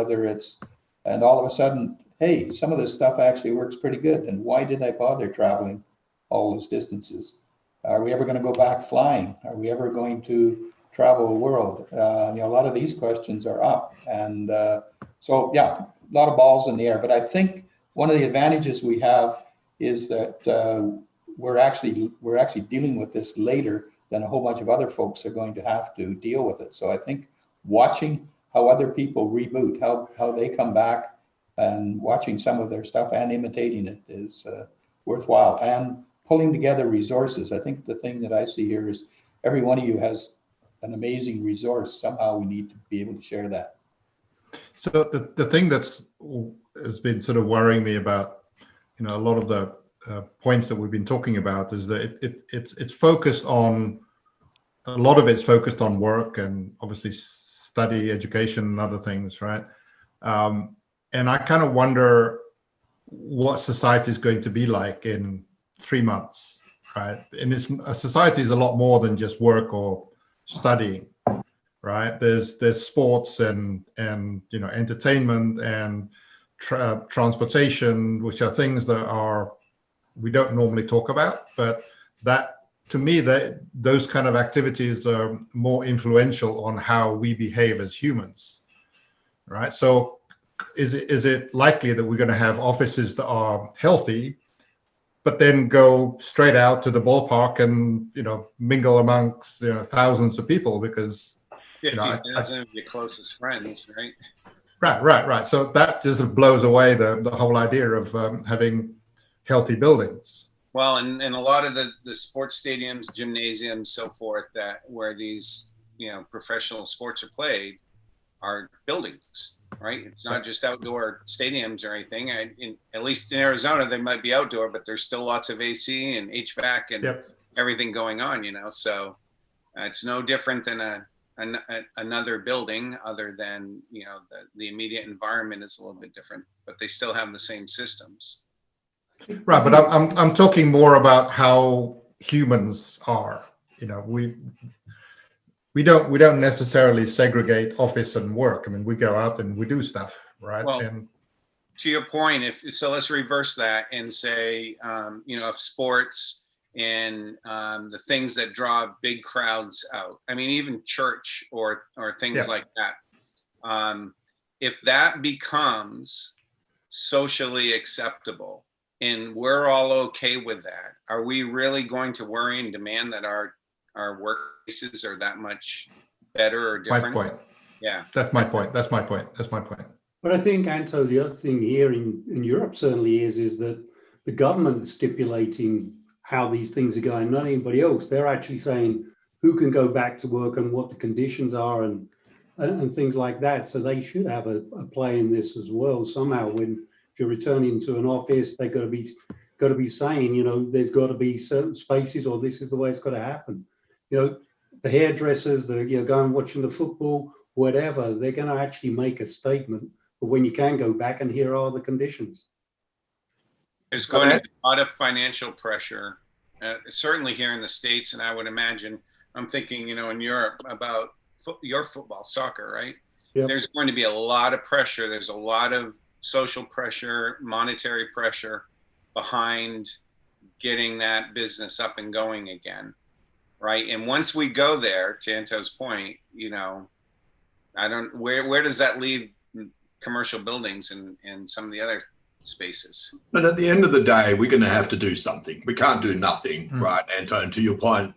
[SPEAKER 5] and all of a sudden, hey, some of this stuff actually works pretty good. And why did I bother traveling all those distances? Are we ever going to go back flying? Are we ever going to travel the world? You know, a lot of these questions are up. And so, yeah, a lot of balls in the air. But I think one of the advantages we have is that we're actually dealing with this later than a whole bunch of other folks are going to have to deal with it. So I think watching how other people reboot, how they come back, and watching some of their stuff and imitating it is worthwhile. And pulling together resources. I think the thing that I see here is every one of you has an amazing resource. Somehow we need to be able to share that.
[SPEAKER 3] So the thing has been sort of worrying me about, you know, a lot of the points that we've been talking about is that it's focused on, a lot of it's focused on work and obviously study, education, and other things, right? And I kind of wonder what society is going to be like in 3 months, right? And a society is a lot more than just work or studying, right? There's sports and you know, entertainment and transportation, which are things that we don't normally talk about, but that, to me, those kind of activities are more influential on how we behave as humans, right? So is it likely that we're going to have offices that are healthy, but then go straight out to the ballpark and, you know, mingle amongst, you know, thousands of people because
[SPEAKER 1] 50,000 of your closest friends, right?
[SPEAKER 3] Right. So that just blows away the whole idea of having healthy buildings.
[SPEAKER 1] Well, and a lot of the sports stadiums, gymnasiums, so forth, where these, you know, professional sports are played, are buildings, right? It's not just outdoor stadiums or anything. At least in Arizona, they might be outdoor, but there's still lots of AC and HVAC and everything going on, you know. So it's no different than a another building other than, you know, the immediate environment is a little bit different, but they still have the same systems.
[SPEAKER 3] Right, but I'm talking more about how humans are. You know, we don't necessarily segregate office and work. I mean, we go out and we do stuff, right?
[SPEAKER 1] Well,
[SPEAKER 3] and
[SPEAKER 1] to your point, so let's reverse that and say, you know, if sports and the things that draw big crowds out, I mean, even church or things like that, if that becomes socially acceptable and we're all okay with that, are we really going to worry and demand that our workplaces are that much better or different?
[SPEAKER 3] My point.
[SPEAKER 1] Yeah.
[SPEAKER 3] That's my point. That's my point. That's my point.
[SPEAKER 11] But I think, Anto, the other thing here in Europe certainly is that the government is stipulating how these things are going, not anybody else. They're actually saying who can go back to work and what the conditions are and things like that. So they should have a play in this as well. Somehow, when if you're returning to an office, they've got to be saying, you know, there's got to be certain spaces, or this is the way it's got to happen. You know, the hairdressers, going watching the football, whatever, they're going to actually make a statement. But when you can go back and here are the conditions.
[SPEAKER 1] There's going to be a lot of financial pressure, certainly here in the States, and I would imagine, I'm thinking, you know, in Europe about your football, soccer, right? Yep. There's going to be a lot of pressure. There's a lot of social pressure, monetary pressure behind getting that business up and going again, right? And once we go there, to Anto's point, you know, where does that leave commercial buildings and some of the other spaces?
[SPEAKER 8] But at the end of the day, we're going to have to do something. We can't do nothing, right, Anto? And to your point,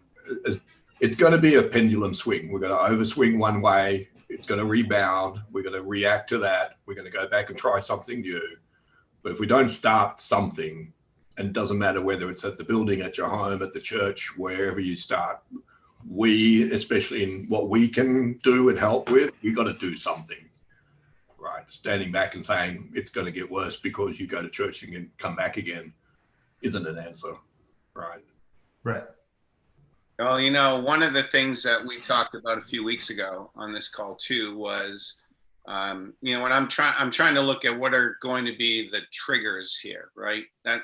[SPEAKER 8] it's going to be a pendulum swing. We're going to overswing one way. It's going to rebound. We're going to react to that. We're going to go back and try something new. But if we don't start something, and it doesn't matter whether it's at the building, at your home, at the church, wherever you start, we, especially in what we can do and help with, we got to do something. Right, standing back and saying it's going to get worse because you go to church and can come back again isn't an answer, right?
[SPEAKER 3] Right.
[SPEAKER 1] Well, you know, one of the things that we talked about a few weeks ago on this call too was, you know, when I'm trying to look at what are going to be the triggers here, right? That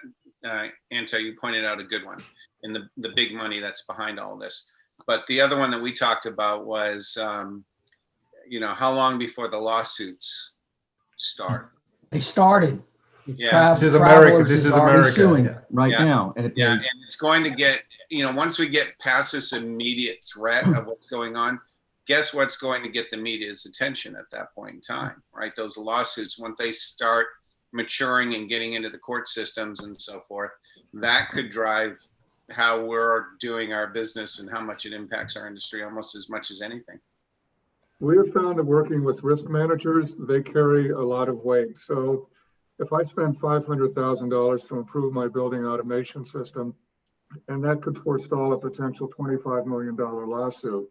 [SPEAKER 1] Anto, you pointed out a good one, and the big money that's behind all this. But the other one that we talked about was, you know, how long before the lawsuits start?
[SPEAKER 13] They started.
[SPEAKER 1] Yeah,
[SPEAKER 3] this is America. This is America
[SPEAKER 13] suing right now.
[SPEAKER 1] And it's going to get, you know, once we get past this immediate threat of what's going on, guess what's going to get the media's attention at that point in time, right? Those lawsuits, once they start maturing and getting into the court systems and so forth, that could drive how we're doing our business and how much it impacts our industry almost as much as anything.
[SPEAKER 6] We have found that working with risk managers, they carry a lot of weight. So if I spend $500,000 to improve my building automation system, and that could forestall a potential $25 million lawsuit,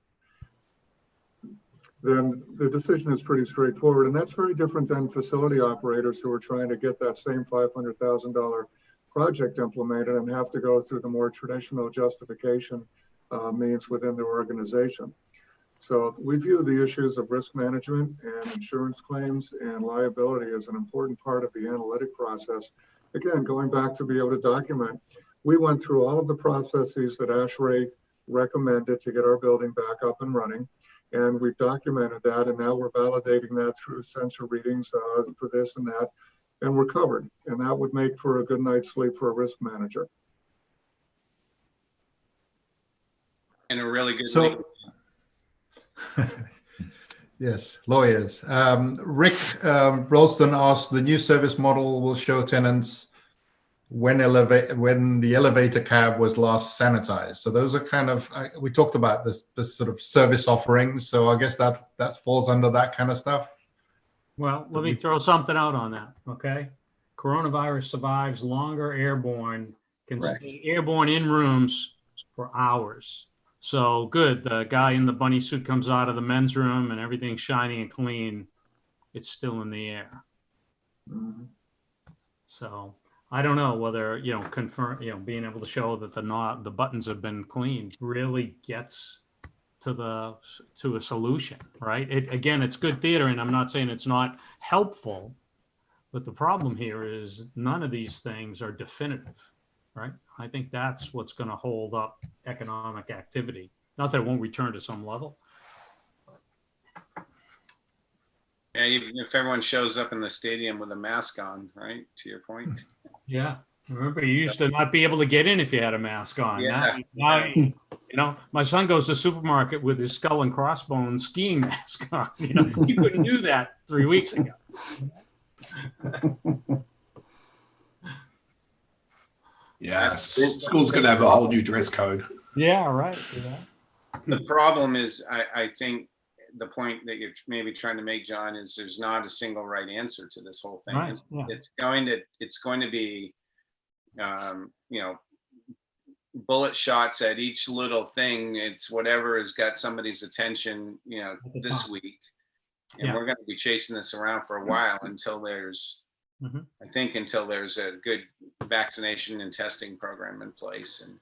[SPEAKER 6] then the decision is pretty straightforward. And that's very different than facility operators who are trying to get that same $500,000 project implemented and have to go through the more traditional justification means within their organization. So we view the issues of risk management and insurance claims and liability as an important part of the analytic process. Again, going back to be able to document, we went through all of the processes that ASHRAE recommended to get our building back up and running. And we've documented that, and now we're validating that through sensor readings for this and that, and we're covered. And that would make for a good night's sleep for a risk manager.
[SPEAKER 1] And a really good
[SPEAKER 3] Yes, lawyers. Rick Ralston asked, the new service model will show tenants when the elevator cab was last sanitized. So those are kind of, we talked about this sort of service offerings. So I guess that falls under that kind of stuff.
[SPEAKER 2] Well, let me throw something out on that, okay? Coronavirus survives longer airborne, can stay airborne in rooms for hours. So good, the guy in the bunny suit comes out of the men's room and everything's shiny and clean. It's still in the air.
[SPEAKER 6] Mm-hmm.
[SPEAKER 2] So I don't know whether, you know, confirm, you know, being able to show that the buttons have been cleaned really gets to a solution, right? Again, it's good theater, and I'm not saying it's not helpful, but the problem here is none of these things are definitive, right? I think that's what's going to hold up economic activity. Not that it won't return to some level.
[SPEAKER 1] Yeah, even if everyone shows up in the stadium with a mask on, right? To your point.
[SPEAKER 2] Yeah. Remember, you used to not be able to get in if you had a mask on.
[SPEAKER 1] Yeah.
[SPEAKER 2] Now, you know, my son goes to the supermarket with his skull and crossbones skiing mask on. You know, you couldn't do that 3 weeks ago.
[SPEAKER 8] Yeah, school's going to have a whole new dress code.
[SPEAKER 2] Yeah, right. Yeah.
[SPEAKER 1] The problem is, I think the point that you're maybe trying to make, John, is there's not a single right answer to this whole thing.
[SPEAKER 2] Right, yeah.
[SPEAKER 1] It's going to be, you know, bullet shots at each little thing. It's whatever has got somebody's attention, you know, this week. And
[SPEAKER 2] Yeah.
[SPEAKER 1] we're going to be chasing this around for a while until there's, I think, until there's a good vaccination and testing program in place. And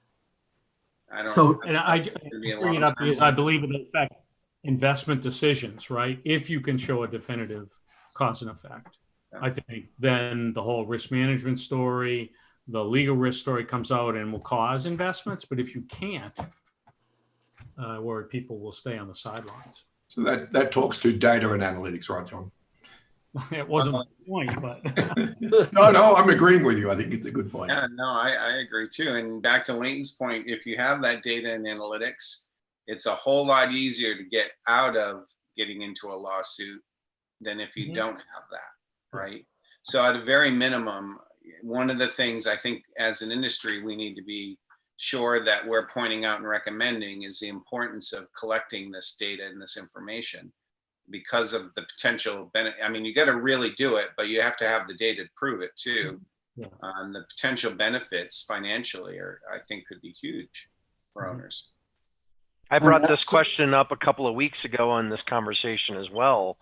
[SPEAKER 1] I don't know.
[SPEAKER 2] And I bring it up because I believe it affects investment decisions, right? If you can show a definitive cause and effect, I think then the whole risk management story, the legal risk story comes out and will cause investments. But if you can't, where people will stay on the sidelines.
[SPEAKER 8] So that talks to data and analytics, right, John?
[SPEAKER 2] It wasn't the point, but
[SPEAKER 8] no, I'm agreeing with you. I think it's a good point.
[SPEAKER 1] Yeah, no, I agree too. And back to Leighton's point, if you have that data and analytics, it's a whole lot easier to get out of getting into a lawsuit than if you don't have that, right? So at a very minimum, one of the things I think as an industry we need to be sure that we're pointing out and recommending is the importance of collecting this data and this information because of the potential benefit. I mean, you got to really do it, but you have to have the data to prove it too.
[SPEAKER 2] Yeah.
[SPEAKER 1] The potential benefits financially I think could be huge for owners.
[SPEAKER 9] I brought this question up a couple of weeks ago on this conversation as well,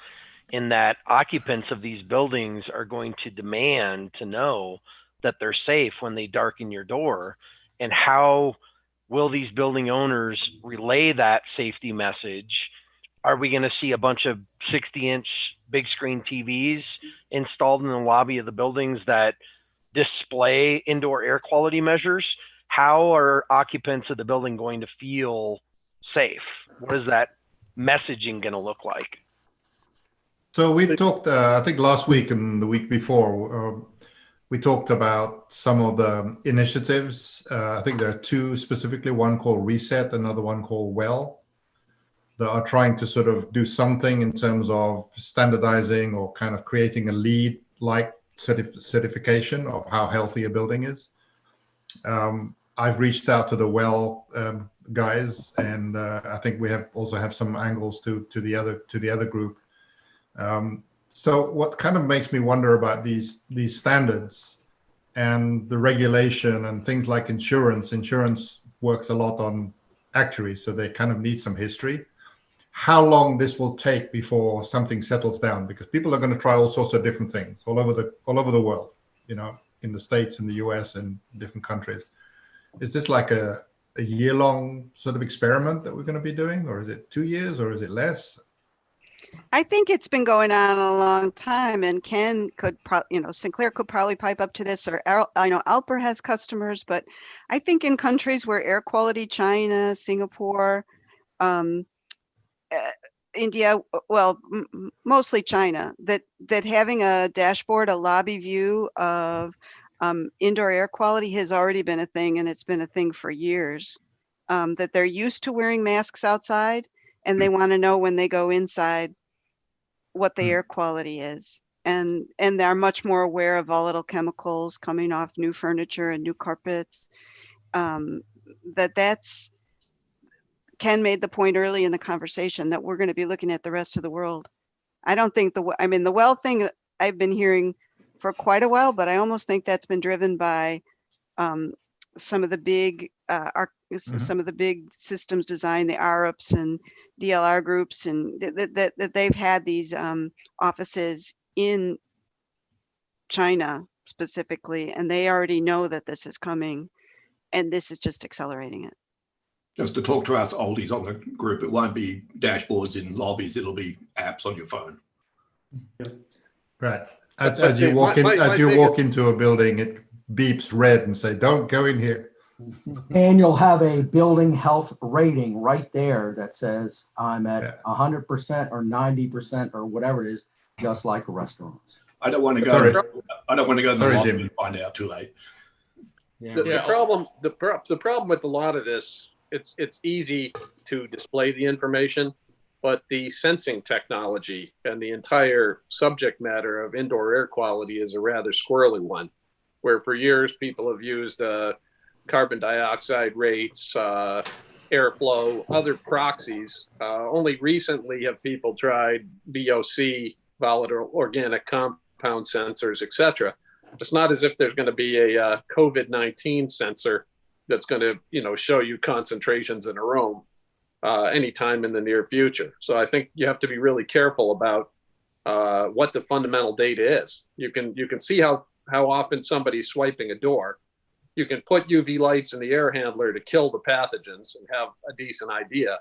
[SPEAKER 9] in that occupants of these buildings are going to demand to know that they're safe when they darken your door. And how will these building owners relay that safety message? Are we going to see a bunch of 60-inch big screen TVs installed in the lobby of the buildings that display indoor air quality measures? How are occupants of the building going to feel safe? What is that messaging going to look like?
[SPEAKER 3] So we talked, I think last week and the week before, we talked about some of the initiatives. I think there are two specifically, one called Reset, another one called Well, that are trying to sort of do something in terms of standardizing or kind of creating a LEED-like certification of how healthy a building is. I've reached out to the Well guys, and I think we also have some angles to the other group. So what kind of makes me wonder about these standards and the regulation and things like insurance. Insurance works a lot on actuaries, so they kind of need some history. How long this will take before something settles down, because people are going to try all sorts of different things all over the world, you know, in the States, in the US, and different countries. Is this like a year-long sort of experiment that we're going to be doing, or is it 2 years, or is it less?
[SPEAKER 15] I think it's been going on a long time, and Ken could, Sinclair could probably pipe up to this, or I know Alper has customers, but I think in countries where air quality, China, Singapore, India, well, mostly China, that having a dashboard, a lobby view of indoor air quality has already been a thing, and it's been a thing for years. That they're used to wearing masks outside, and they want to know when they go inside what the air quality is. And they're much more aware of volatile chemicals coming off new furniture and new carpets. That's Ken made the point early in the conversation that we're going to be looking at the rest of the world. I don't think the well thing I've been hearing for quite a while, but I almost think that's been driven by some of the big some of the big systems design, the ARUPs and DLR groups, and that they've had these offices in China specifically, and they already know that this is coming, and this is just accelerating it.
[SPEAKER 8] Just to talk to us oldies on the group, it won't be dashboards in lobbies. It'll be apps on your phone.
[SPEAKER 3] Right. As you walk into a building, it beeps red and say, "Don't go in here."
[SPEAKER 13] And you'll have a building health rating right there that says I'm at 100% or 90% or whatever it is, just like restaurants.
[SPEAKER 8] I don't want to go. I don't want to go to the lobby and find out too late.
[SPEAKER 12] The problem with a lot of this, it's easy to display the information, but the sensing technology and the entire subject matter of indoor air quality is a rather squirrely one, where for years people have used carbon dioxide rates, airflow, other proxies. Only recently have people tried VOC, volatile organic compound sensors, etc. It's not as if there's going to be a COVID-19 sensor that's going to, show you concentrations in a room anytime in the near future. So I think you have to be really careful about what the fundamental data is. You can see how often somebody's swiping a door. You can put UV lights in the air handler to kill the pathogens and have a decent idea.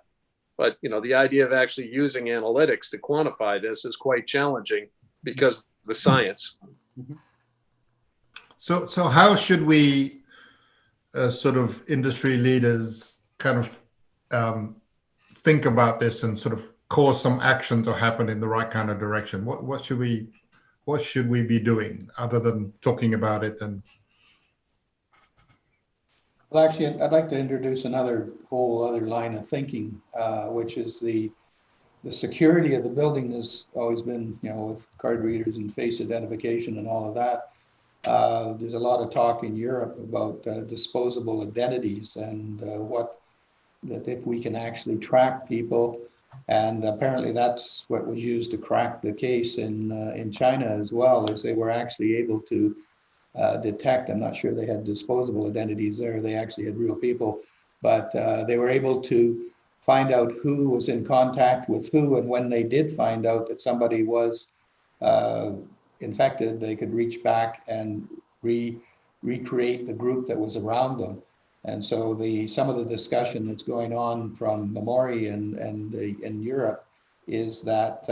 [SPEAKER 12] But, the idea of actually using analytics to quantify this is quite challenging because of the science.
[SPEAKER 3] So how should we, sort of industry leaders, kind of think about this and sort of cause some action to happen in the right kind of direction? What should we be doing other than talking about it? And
[SPEAKER 5] well, actually, I'd like to introduce whole other line of thinking, which is the security of the building has always been, with card readers and face identification and all of that. There's a lot of talk in Europe about disposable identities and that if we can actually track people, and apparently that's what was used to crack the case in China as well, as they were actually able to detect. I'm not sure they had disposable identities there. They actually had real people, but they were able to find out who was in contact with who, and when they did find out that somebody was infected, they could reach back and recreate the group that was around them. And so some of the discussion that's going on from Memori and in Europe is that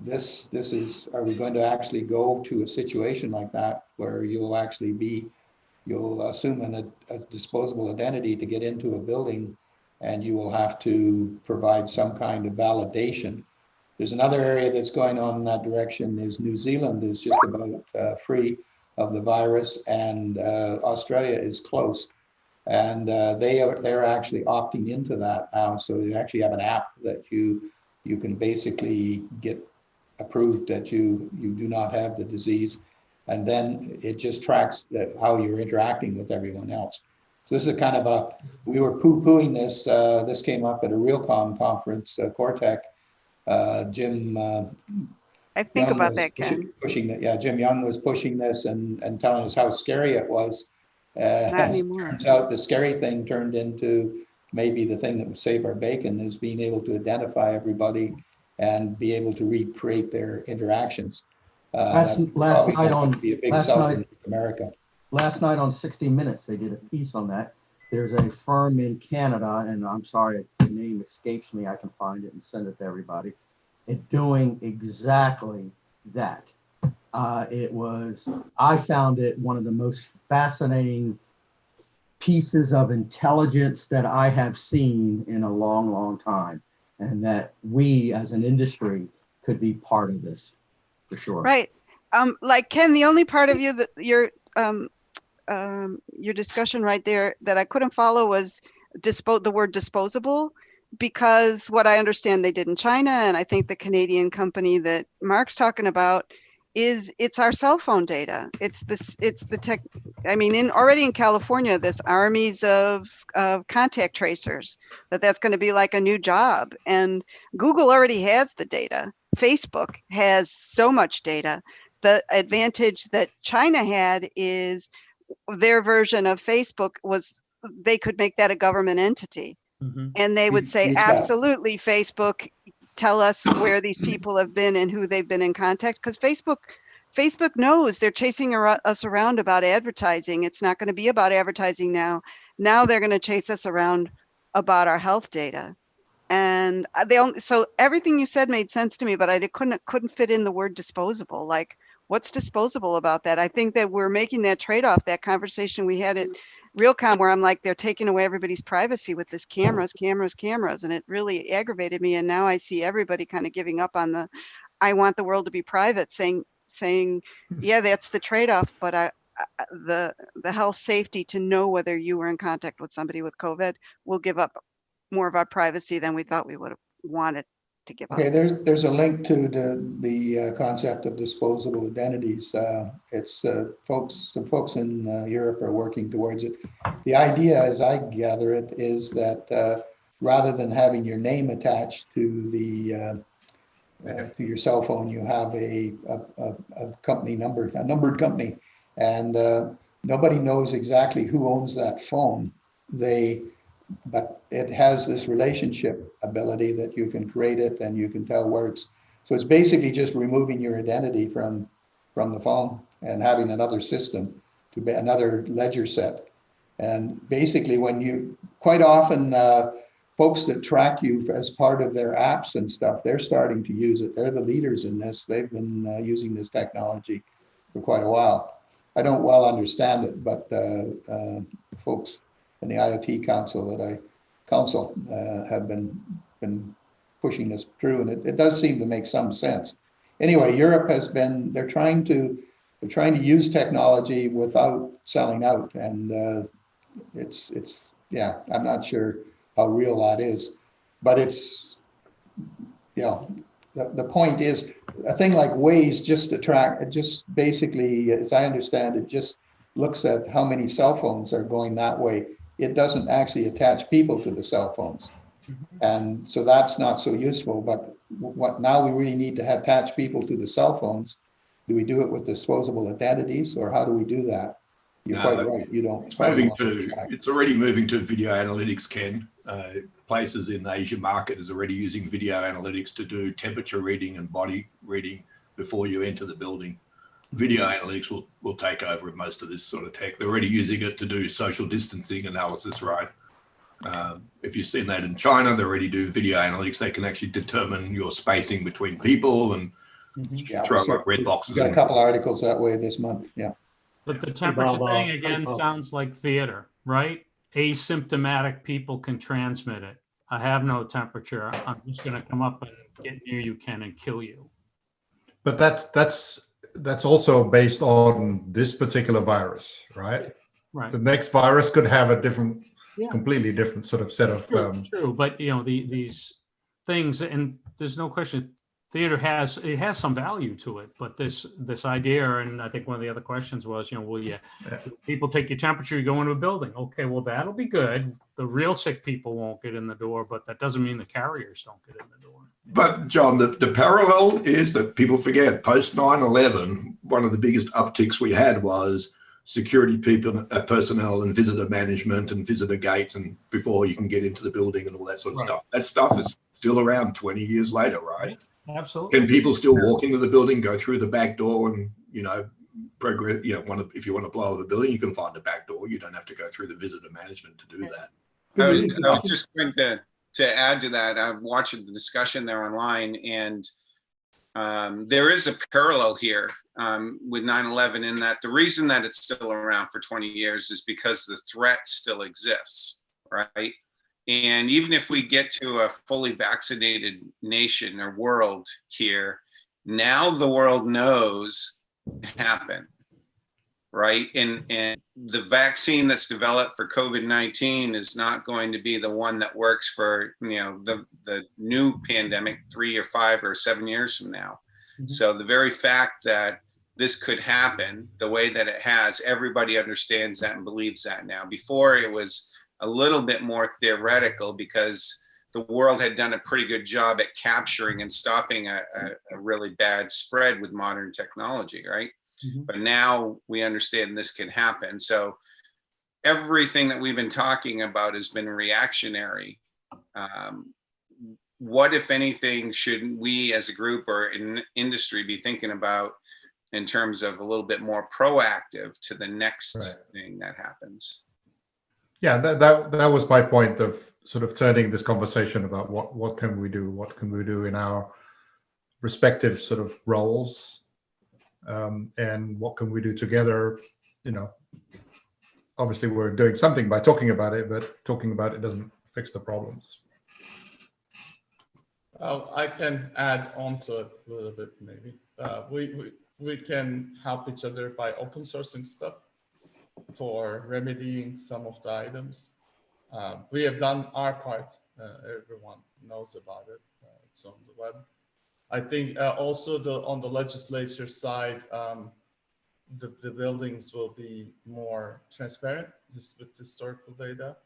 [SPEAKER 5] this is, are we going to actually go to a situation like that where you'll assume a disposable identity to get into a building, and you will have to provide some kind of validation. There's another area that's going on in that direction is New Zealand is just about free of the virus, and Australia is close. And they're actually opting into that now. So you actually have an app that you can basically get approved that you do not have the disease. And then it just tracks how you're interacting with everyone else. So this is kind of we were poo-pooing this. This came up at a Realcomm conference, Cortec. Jim
[SPEAKER 15] I think
[SPEAKER 5] Young
[SPEAKER 15] about
[SPEAKER 5] was
[SPEAKER 15] that, Ken.
[SPEAKER 5] pushing that. Yeah, Jim Young was pushing this and telling us how scary it was.
[SPEAKER 15] Not anymore.
[SPEAKER 5] Turns out the scary thing turned into maybe the thing that would save our bacon is being able to identify everybody and be able to recreate their interactions.
[SPEAKER 13] Last night on
[SPEAKER 5] America.
[SPEAKER 13] Last night on 60 Minutes, they did a piece on that. There's a firm in Canada, and I'm sorry, the name escapes me. I can find it and send it to everybody. It's doing exactly that. I found it one of the most fascinating pieces of intelligence that I have seen in a long, long time, and that we as an industry could be part of this for sure.
[SPEAKER 15] Right. Like Ken, the only part of your discussion right there that I couldn't follow was the word disposable, because what I understand they did in China, and I think the Canadian company that Mark's talking about, it's our cell phone data. It's the tech. I mean, already in California, there's armies of contact tracers. That's going to be like a new job. And Google already has the data. Facebook has so much data. The advantage that China had is their version of Facebook was they could make that a government entity. Mm-hmm. And they would say, absolutely, Facebook, tell us where these people have been and who they've been in contact, because Facebook knows they're chasing us around about advertising. It's not going to be about advertising now. Now they're going to chase us around about our health data. And they only, so everything you said made sense to me, but I couldn't fit in the word disposable. Like, what's disposable about that? I think that we're making that trade-off, that conversation we had at Realcom, where I'm like, they're taking away everybody's privacy with this cameras, and it really aggravated me. And now I see everybody kind of giving up on the, I want the world to be private, saying, yeah, that's the trade-off, but the health safety to know whether you were in contact with somebody with COVID will give up more of our privacy than we thought we would have wanted to give up.
[SPEAKER 5] Okay, there's a link to the concept of disposable identities. It's some folks in Europe are working towards it. The idea, as I gather it, is that rather than having your name attached to the to your cell phone, you have a company number, a numbered company, and nobody knows exactly who owns that phone. But it has this relationship ability that you can create it and you can tell where it's. So it's basically just removing your identity from the phone and having another system to be another ledger set. And basically, when you quite often folks that track you as part of their apps and stuff, they're starting to use it. They're the leaders in this. They've been using this technology for quite a while. I don't well understand it, but folks in the IoT council that I counsel have been pushing this through, and it does seem to make some sense. Anyway, Europe has been, they're trying to use technology without selling out, and it's yeah, I'm not sure how real that is, but it's, you know, the point is a thing like Waze just to track, it just basically, as I understand it, just looks at how many cell phones are going that way. It doesn't actually attach people to the cell phones. And so that's not so useful, but what now we really need to attach people to the cell phones. Do we do it with disposable identities, or how do we do that? You're quite right. You don't.
[SPEAKER 8] It's already moving to video analytics, Ken. Places in the Asia market is already using video analytics to do temperature reading and body reading before you enter the building. Video analytics will take over most of this sort of tech. They're already using it to do social distancing analysis, right? If you've seen that in China, they already do video analytics. They can actually determine your spacing between people and throw up red boxes.
[SPEAKER 5] We've got a couple articles that way this month, yeah.
[SPEAKER 2] But the temperature thing again sounds like theater, right? Asymptomatic people can transmit it. I have no temperature. I'm just going to come up and get near you, Ken, and kill you.
[SPEAKER 3] But that's also based on this particular virus, right?
[SPEAKER 2] Right.
[SPEAKER 3] The next virus could have a different, completely different sort of set of.
[SPEAKER 2] True, but you know these things, and there's no question. Theater has some value to it, but this idea, and I think one of the other questions was, you know, will people take your temperature, you go into a building? Okay, well that'll be good. The real sick people won't get in the door, but that doesn't mean the carriers don't get in the door.
[SPEAKER 8] But John, the parallel is that people forget post 9/11, one of the biggest upticks we had was security personnel and visitor management and visitor gates, and before you can get into the building and all that sort of stuff. That stuff is still around 20 years later, right?
[SPEAKER 2] Absolutely.
[SPEAKER 8] Can people still walk into the building, go through the back door, and progress? If you want to blow up the building, you can find the back door. You don't have to go through the visitor management to do that.
[SPEAKER 1] I was just going to add to that. I'm watching the discussion there online, and there is a parallel here with 9/11 in that the reason that it's still around for 20 years is because the threat still exists, right? And even if we get to a fully vaccinated nation or world here, now the world knows it happened, right? And the vaccine that's developed for COVID-19 is not going to be the one that works for, the new pandemic 3 or 5 or 7 years from now. Mm-hmm. So the very fact that this could happen the way that it has, everybody understands that and believes that now. Before it was a little bit more theoretical because the world had done a pretty good job at capturing and stopping a really bad spread with modern technology, right? Mm-hmm. But now we understand this can happen. So everything that we've been talking about has been reactionary. What, if anything, should we as a group or in industry be thinking about in terms of a little bit more proactive to the next thing that happens?
[SPEAKER 3] Yeah, that was my point of sort of turning this conversation about what can we do in our respective sort of roles, and what can we do together. Obviously we're doing something by talking about it, but talking about it doesn't fix the problems.
[SPEAKER 4] Well, I can add on to it a little bit, maybe. We can help each other by open sourcing stuff for remedying some of the items. We have done our part. Everyone knows about it. It's on the web. I think also on the legislature side, the buildings will be more transparent with historical data,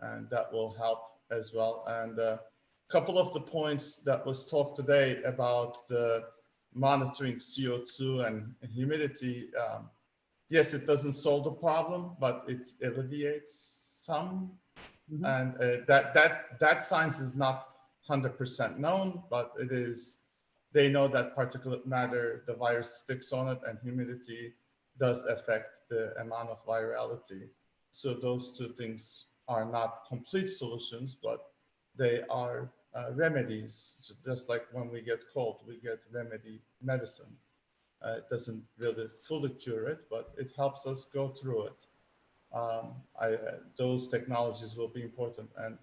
[SPEAKER 4] and that will help as well. And a couple of the points that was talked today about the monitoring CO2 and humidity, yes, it doesn't solve the problem, but it alleviates some. Mm-hmm. And that science is not 100% known, but it is. They know that particulate matter, the virus sticks on it, and humidity does affect the amount of virality. So those two things are not complete solutions, but they are remedies. So just like when we get cold, we get remedy medicine. It doesn't really fully cure it, but it helps us go through it. Those technologies will be important. And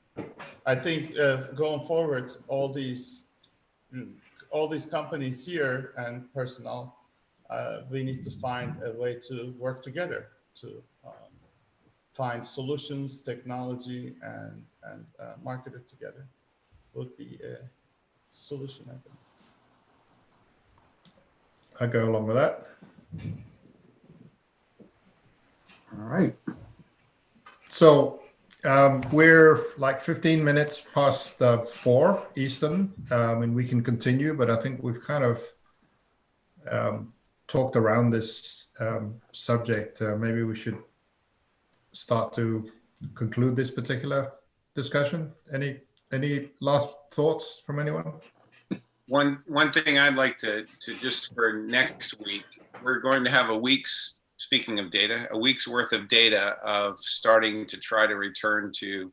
[SPEAKER 4] I think going forward, all these companies here and personnel, we need to find a way to work together to find solutions, technology, and market it together. Would be a solution, I think.
[SPEAKER 3] I go along with that.
[SPEAKER 13] All right.
[SPEAKER 3] So we're like 15 minutes past 4 Eastern, and we can continue, but I think we've kind of talked around this subject. Maybe we should start to conclude this particular discussion. Any last thoughts from anyone?
[SPEAKER 1] One thing I'd like to just for next week, we're going to have speaking of data, a week's worth of data of starting to try to return to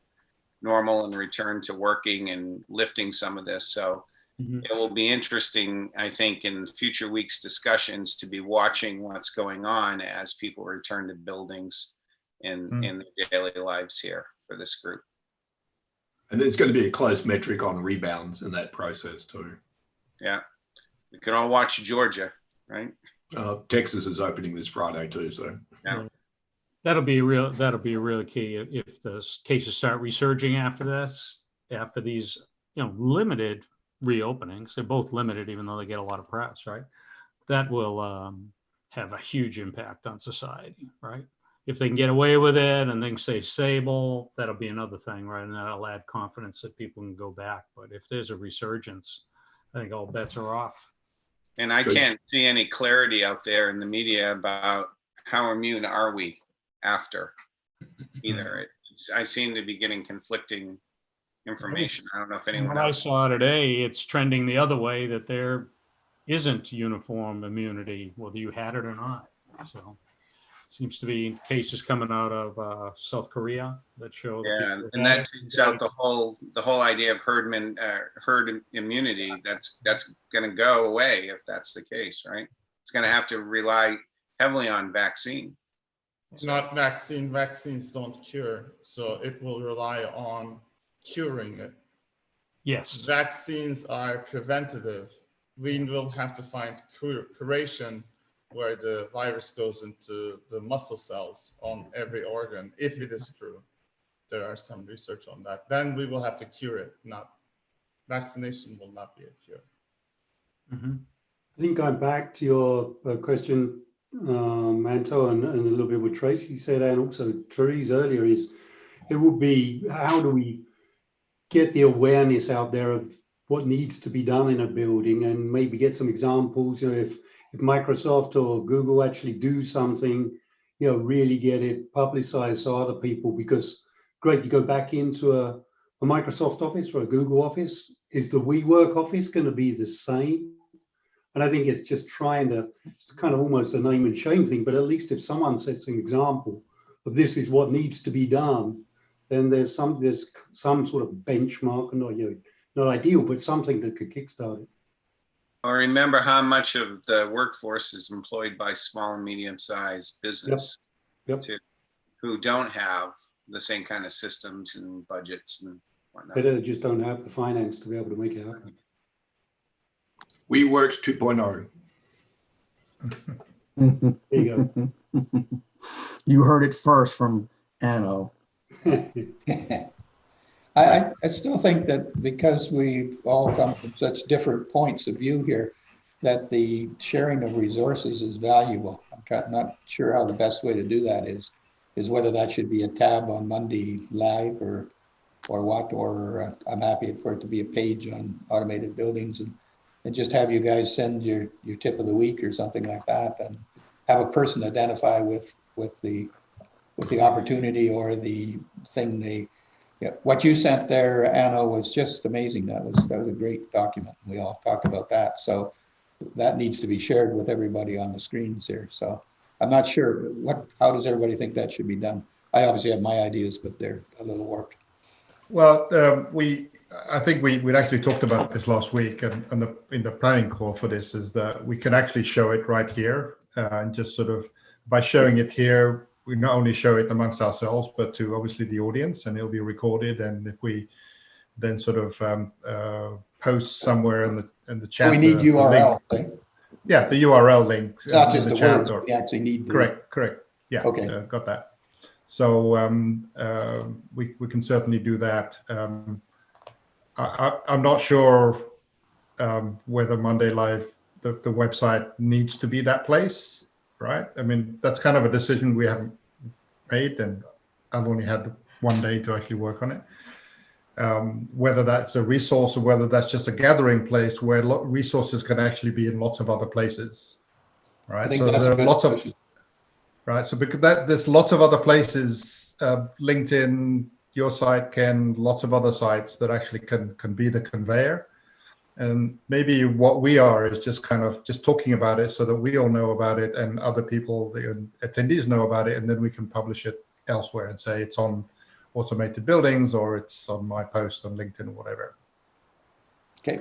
[SPEAKER 1] normal and return to working and lifting some of this. So it will be interesting, I think, in future weeks' discussions to be watching what's going on as people return to buildings in their daily lives here for this group.
[SPEAKER 8] And there's going to be a close metric on rebounds in that process too.
[SPEAKER 1] Yeah, we can all watch Georgia, right?
[SPEAKER 8] Texas is opening this Friday too, so
[SPEAKER 1] yeah.
[SPEAKER 2] That'll be a real key if the cases start resurging after these limited reopenings. They're both limited, even though they get a lot of press, right? That will have a huge impact on society, right? If they can get away with it and things stay stable, that'll be another thing, right? And that'll add confidence that people can go back. But if there's a resurgence, I think all bets are off.
[SPEAKER 1] And I can't see any clarity out there in the media about how immune are we after either. I seem to be getting conflicting information. I don't know if anyone else.
[SPEAKER 2] I saw today, it's trending the other way, that there isn't uniform immunity, whether you had it or not. So seems to be cases coming out of South Korea that show.
[SPEAKER 1] Yeah, and that takes out the whole idea of herd immunity. That's going to go away if that's the case, right? It's going to have to rely heavily on vaccine.
[SPEAKER 4] It's not vaccine. Vaccines don't cure, so it will rely on curing it.
[SPEAKER 2] Yes.
[SPEAKER 4] Vaccines are preventative. We will have to find curation where the virus goes into the muscle cells on every organ, if it is true. There are some research on that. Then we will have to cure it. Vaccination will not be a cure.
[SPEAKER 11] Mm-hmm. I think going back to your question, Manto, and a little bit what Tracy said, and also Therese earlier, is it would be, how do we get the awareness out there of what needs to be done in a building, and maybe get some examples, if Microsoft or Google actually do something, really get it publicized so other people, because great, you go back into a Microsoft office or a Google office, is the WeWork office going to be the same? And I think it's just it's kind of almost a name and shame thing, but at least if someone sets an example of this is what needs to be done, then there's some sort of benchmark, not ideal, but something that could kickstart it.
[SPEAKER 1] Well, remember how much of the workforce is employed by small and medium-sized business too, who don't have the same kind of systems and budgets and whatnot.
[SPEAKER 11] They just don't have the finance to be able to make it happen.
[SPEAKER 8] WeWorks 2.0.
[SPEAKER 11] There you
[SPEAKER 13] go. You heard it first from Anno.
[SPEAKER 5] I still think that because we all come from such different points of view here, that the sharing of resources is valuable. I'm not sure how the best way to do that is whether that should be a tab on Monday Live or what, or I'm happy for it to be a page on automated buildings and just have you guys send your tip of the week or something like that, and have a person identify with the opportunity or the thing what you sent there, Anna, was just amazing. That was a great document. We all talked about that. So that needs to be shared with everybody on the screens here. So I'm not sure how does everybody think that should be done? I obviously have my ideas, but they're a little warped.
[SPEAKER 3] Well, I think we'd actually talked about this last week, and in the planning call for this is that we can actually show it right here, and just sort of by showing it here, we not only show it amongst ourselves, but to obviously the audience, and it'll be recorded. And if we then sort of post somewhere in the chat,
[SPEAKER 5] we need URL.
[SPEAKER 3] Link, yeah, the URL link.
[SPEAKER 5] It's not just the words. We actually need.
[SPEAKER 3] Correct. Yeah. Okay. Got that. So we can certainly do that. I'm not sure whether Monday Live, the website needs to be that place, right? I mean, that's kind of a decision we haven't made, and I've only had 1 day to actually work on it. Whether that's a resource or whether that's just a gathering place where resources can actually be in lots of other places, right? So there are lots of. Right, so because there's lots of other places, LinkedIn, your site, Ken, lots of other sites that actually can be the conveyor. And maybe what we are is just kind of just talking about it so that we all know about it and other people, the attendees know about it, and then we can publish it elsewhere and say it's on automated buildings or it's on my post on LinkedIn or whatever.
[SPEAKER 5] Okay.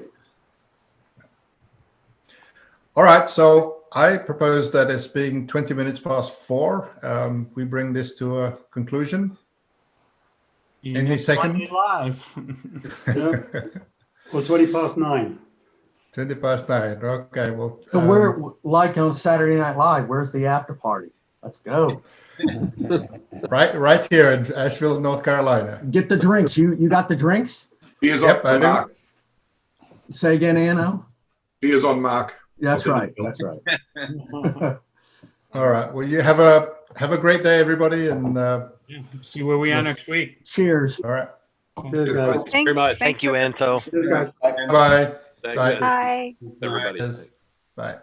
[SPEAKER 3] All right, so I propose that as being 20 minutes past 4, we bring this to a conclusion. Any second?
[SPEAKER 2] Live.
[SPEAKER 11] Well, 20 past 9.
[SPEAKER 3] 20 past 9. Okay, well.
[SPEAKER 13] So we're like on Saturday Night Live. Where's the after party? Let's go.
[SPEAKER 3] right here in Asheville, North Carolina.
[SPEAKER 13] Get the drinks. You got the drinks?
[SPEAKER 8] Beers on Mark.
[SPEAKER 13] Say again, Anno.
[SPEAKER 8] Beers on Mark.
[SPEAKER 13] That's right. That's right.
[SPEAKER 3] All right. Well, you have a great day, everybody, and
[SPEAKER 2] see where we are next week.
[SPEAKER 13] Cheers.
[SPEAKER 3] All right.
[SPEAKER 11] Good, guys.
[SPEAKER 9] Thanks very much. Thank you, Anto.
[SPEAKER 3] Bye.
[SPEAKER 12] Thanks,
[SPEAKER 3] Bye.
[SPEAKER 15] Bye.
[SPEAKER 12] everybody.
[SPEAKER 3] Bye.